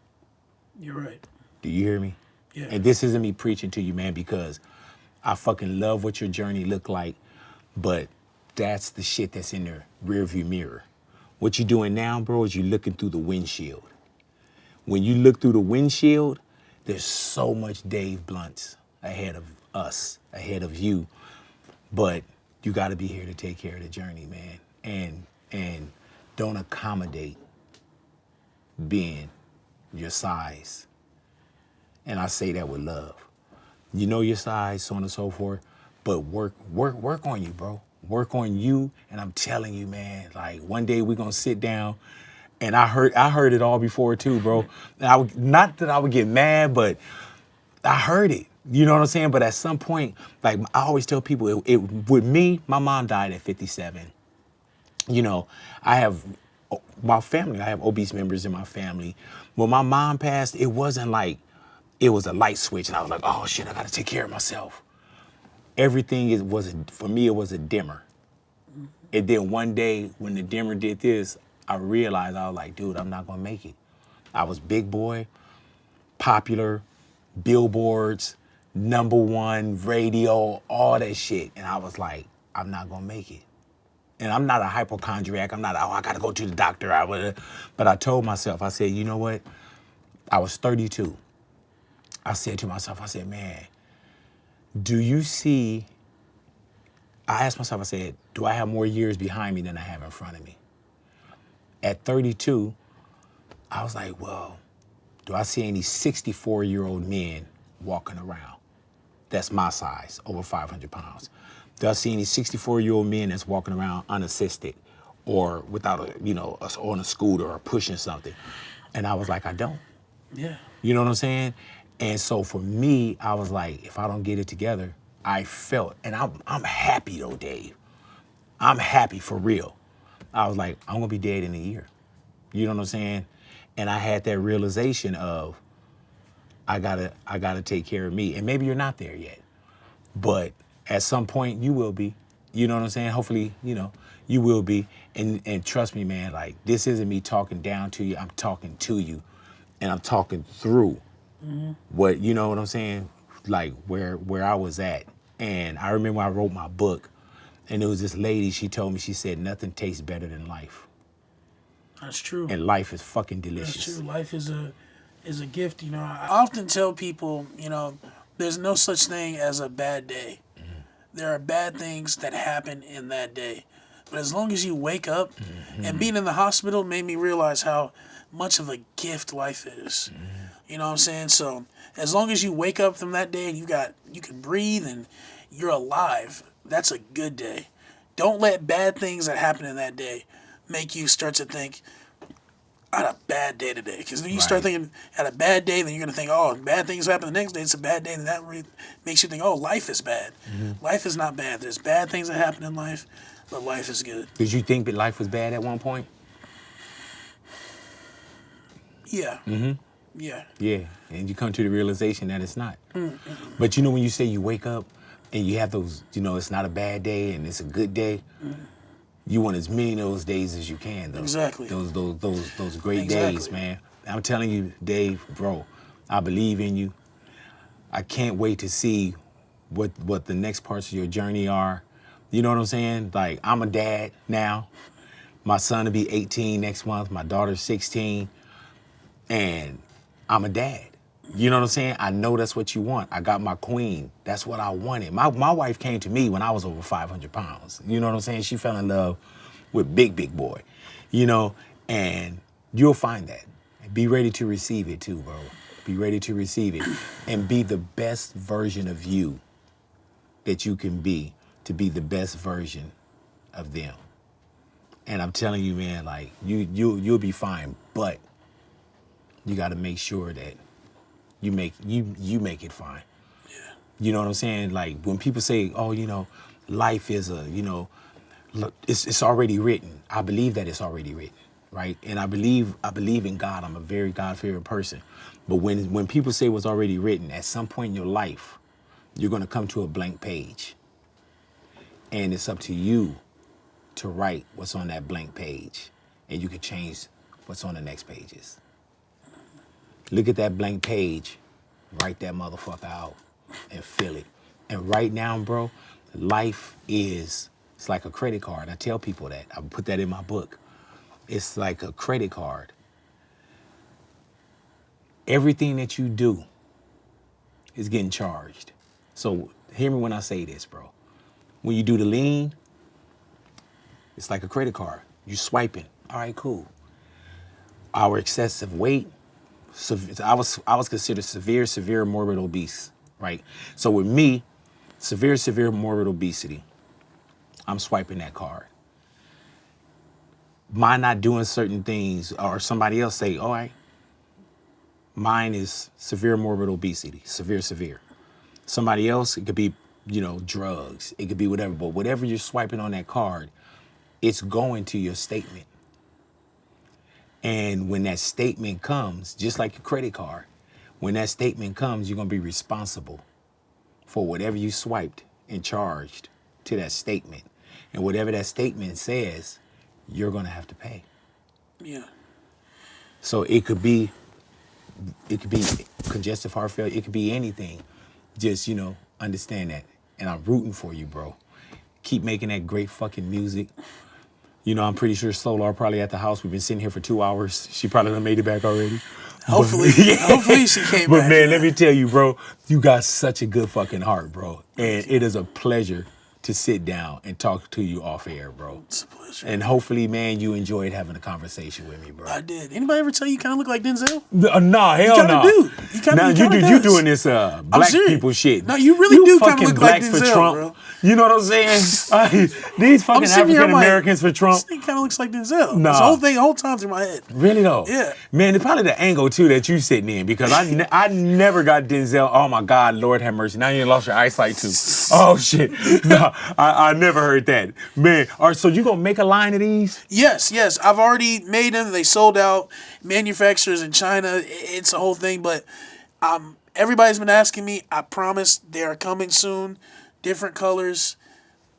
You're right. Do you hear me? Yeah. And this isn't me preaching to you, man, because I fucking love what your journey looked like, but that's the shit that's in the rearview mirror. What you're doing now, bro, is you're looking through the windshield. When you look through the windshield, there's so much Dave Blunts ahead of us, ahead of you. But you got to be here to take care of the journey, man. And don't accommodate being your size. And I say that with love. You know your size, so on and so forth, but work on you, bro. Work on you, and I'm telling you, man, like one day we're gonna sit down, and I heard it all before too, bro. And not that I would get mad, but I heard it. You know what I'm saying? But at some point, like I always tell people, with me, my mom died at 57. You know, I have my family. I have obese members in my family. When my mom passed, it wasn't like it was a light switch, and I was like, oh shit, I gotta take care of myself. Everything for me, it was a dimmer. And then one day when the dimmer did this, I realized, I was like, dude, I'm not gonna make it. I was big boy, popular, billboards, #1, radio, all that shit. And I was like, I'm not gonna make it. And I'm not a hypochondriac. I'm not, I gotta go to the doctor. But I told myself, I said, you know what? I was 32. I said to myself, I said, man, do you see, I asked myself, I said, do I have more years behind me than I have in front of me? At 32, I was like, well, do I see any 64-year-old men walking around? That's my size, over 500 pounds. Do I see any 64-year-old men that's walking around unassisted or without on a scooter or pushing something? And I was like, I don't. Yeah. You know what I'm saying? And so for me, I was like, if I don't get it together, I felt, and I'm happy though, Dave. I'm happy for real. I was like, I'm gonna be dead in a year. You know what I'm saying? And I had that realization of, I gotta take care of me. And maybe you're not there yet, but at some point you will be. You know what I'm saying? Hopefully, you will be. And trust me, man, like this isn't me talking down to you. I'm talking to you, and I'm talking through what, you know what I'm saying? Like where I was at. And I remember I wrote my book, and there was this lady, she told me, she said, nothing tastes better than life. That's true. And life is fucking delicious. That's true. Life is a gift. I often tell people, there's no such thing as a bad day. There are bad things that happen in that day. But as long as you wake up, and being in the hospital made me realize how much of a gift life is. You know what I'm saying? So as long as you wake up from that day and you can breathe and you're alive, that's a good day. Don't let bad things that happen in that day make you start to think, I had a bad day today. Because when you start thinking, I had a bad day, then you're going to think, oh, bad things happen the next day, it's a bad day. And that makes you think, oh, life is bad. Life is not bad. There's bad things that happen in life, but life is good. Did you think that life was bad at one point? Yeah. Yeah. Yeah, and you come to the realization that it's not. But when you say you wake up and you have those, it's not a bad day and it's a good day, you want as many of those days as you can, though. Exactly. Those great days, man. I'm telling you, Dave, bro, I believe in you. I can't wait to see what the next parts of your journey are. You know what I'm saying? Like, I'm a dad now. My son will be 18 next month. My daughter's 16. And I'm a dad. You know what I'm saying? I know that's what you want. I got my queen. That's what I wanted. My wife came to me when I was over 500 pounds. You know what I'm saying? She fell in love with big boy. And you'll find that. Be ready to receive it too, bro. Be ready to receive it. And be the best version of you that you can be, to be the best version of them. And I'm telling you, man, like, you'll be fine. But you got to make sure that you make it fine. You know what I'm saying? Like when people say, "Oh, life is look, it's already written." I believe that it's already written, right? And I believe in God. I'm a very God-fearing person. But when people say what's already written, at some point in your life, you're going to come to a blank page. And it's up to you to write what's on that blank page. And you can change what's on the next pages. Look at that blank page, write that motherfucker out, and fill it. And right now, bro, life it's like a credit card. I tell people that. I put that in my book. It's like a credit card. Everything that you do is getting charged. So hear me when I say this, bro. When you do the lean, it's like a credit card. You swiping. All right, cool. Our excessive weight, I was considered severe morbid obese, right? So with me, severe morbid obesity, I'm swiping that card. Mine not doing certain things, or somebody else say, all right, mine is severe morbid obesity, severe. Somebody else, it could be, drugs. It could be whatever. But whatever you're swiping on that card, it's going to your statement. And when that statement comes, just like your credit card, when that statement comes, you're going to be responsible for whatever you swiped and charged to that statement. And whatever that statement says, you're going to have to pay. Yeah. So it could be congestive heart failure. It could be anything. Just, understand that. And I'm rooting for you, bro. Keep making that great fucking music. I'm pretty sure Solar probably at the house. We've been sitting here for 2 hours. She probably done made it back already. Hopefully, hopefully she came back. But man, let me tell you, bro, you got such a good fucking heart, bro. And it is a pleasure to sit down and talk to you off air, bro. It's a pleasure. And hopefully, man, you enjoyed having a conversation with me, bro. I did. Anybody ever tell you kind of look like Denzel? Nah, hell no. You kinda do. You doing this black people shit. No, you really do kind of look like blacks Denzel, for Trump. bro. You know what I'm saying? These fucking African Americans for Trump. This thing kind of looks like Denzel. Nah. This whole time through my head. Really though? Yeah. Man, it's probably the angle too that you sitting in, because I never got Denzel. Oh my God, Lord have mercy. Now you lost your eyesight too. Oh shit. No, I never heard that. Man, all right, so you gonna make a line of these? Yes. I've already made them. They sold out. Manufacturers in China. It's a whole thing. But everybody's been asking me. I promise they are coming soon. Different colors.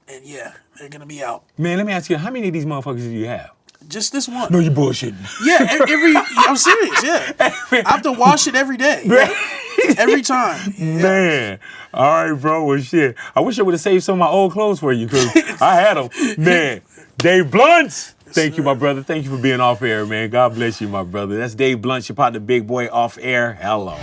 And yeah, they're going to be out. Man, let me ask you, how many of these motherfuckers do you have? Just this one. No, you bullshitting. Yeah, I'm serious, yeah. I have to wash it every day. Yeah. Every time. Yeah. Man. All right, bro. Well, shit. I wish I would have saved some of my old clothes for you, because I had them. Man, Dave Blunts. Thank you, my brother. Thank you for being off air, man. God bless you, my brother. That's Dave Blunt, your partner, Big Boy, off air. Hello.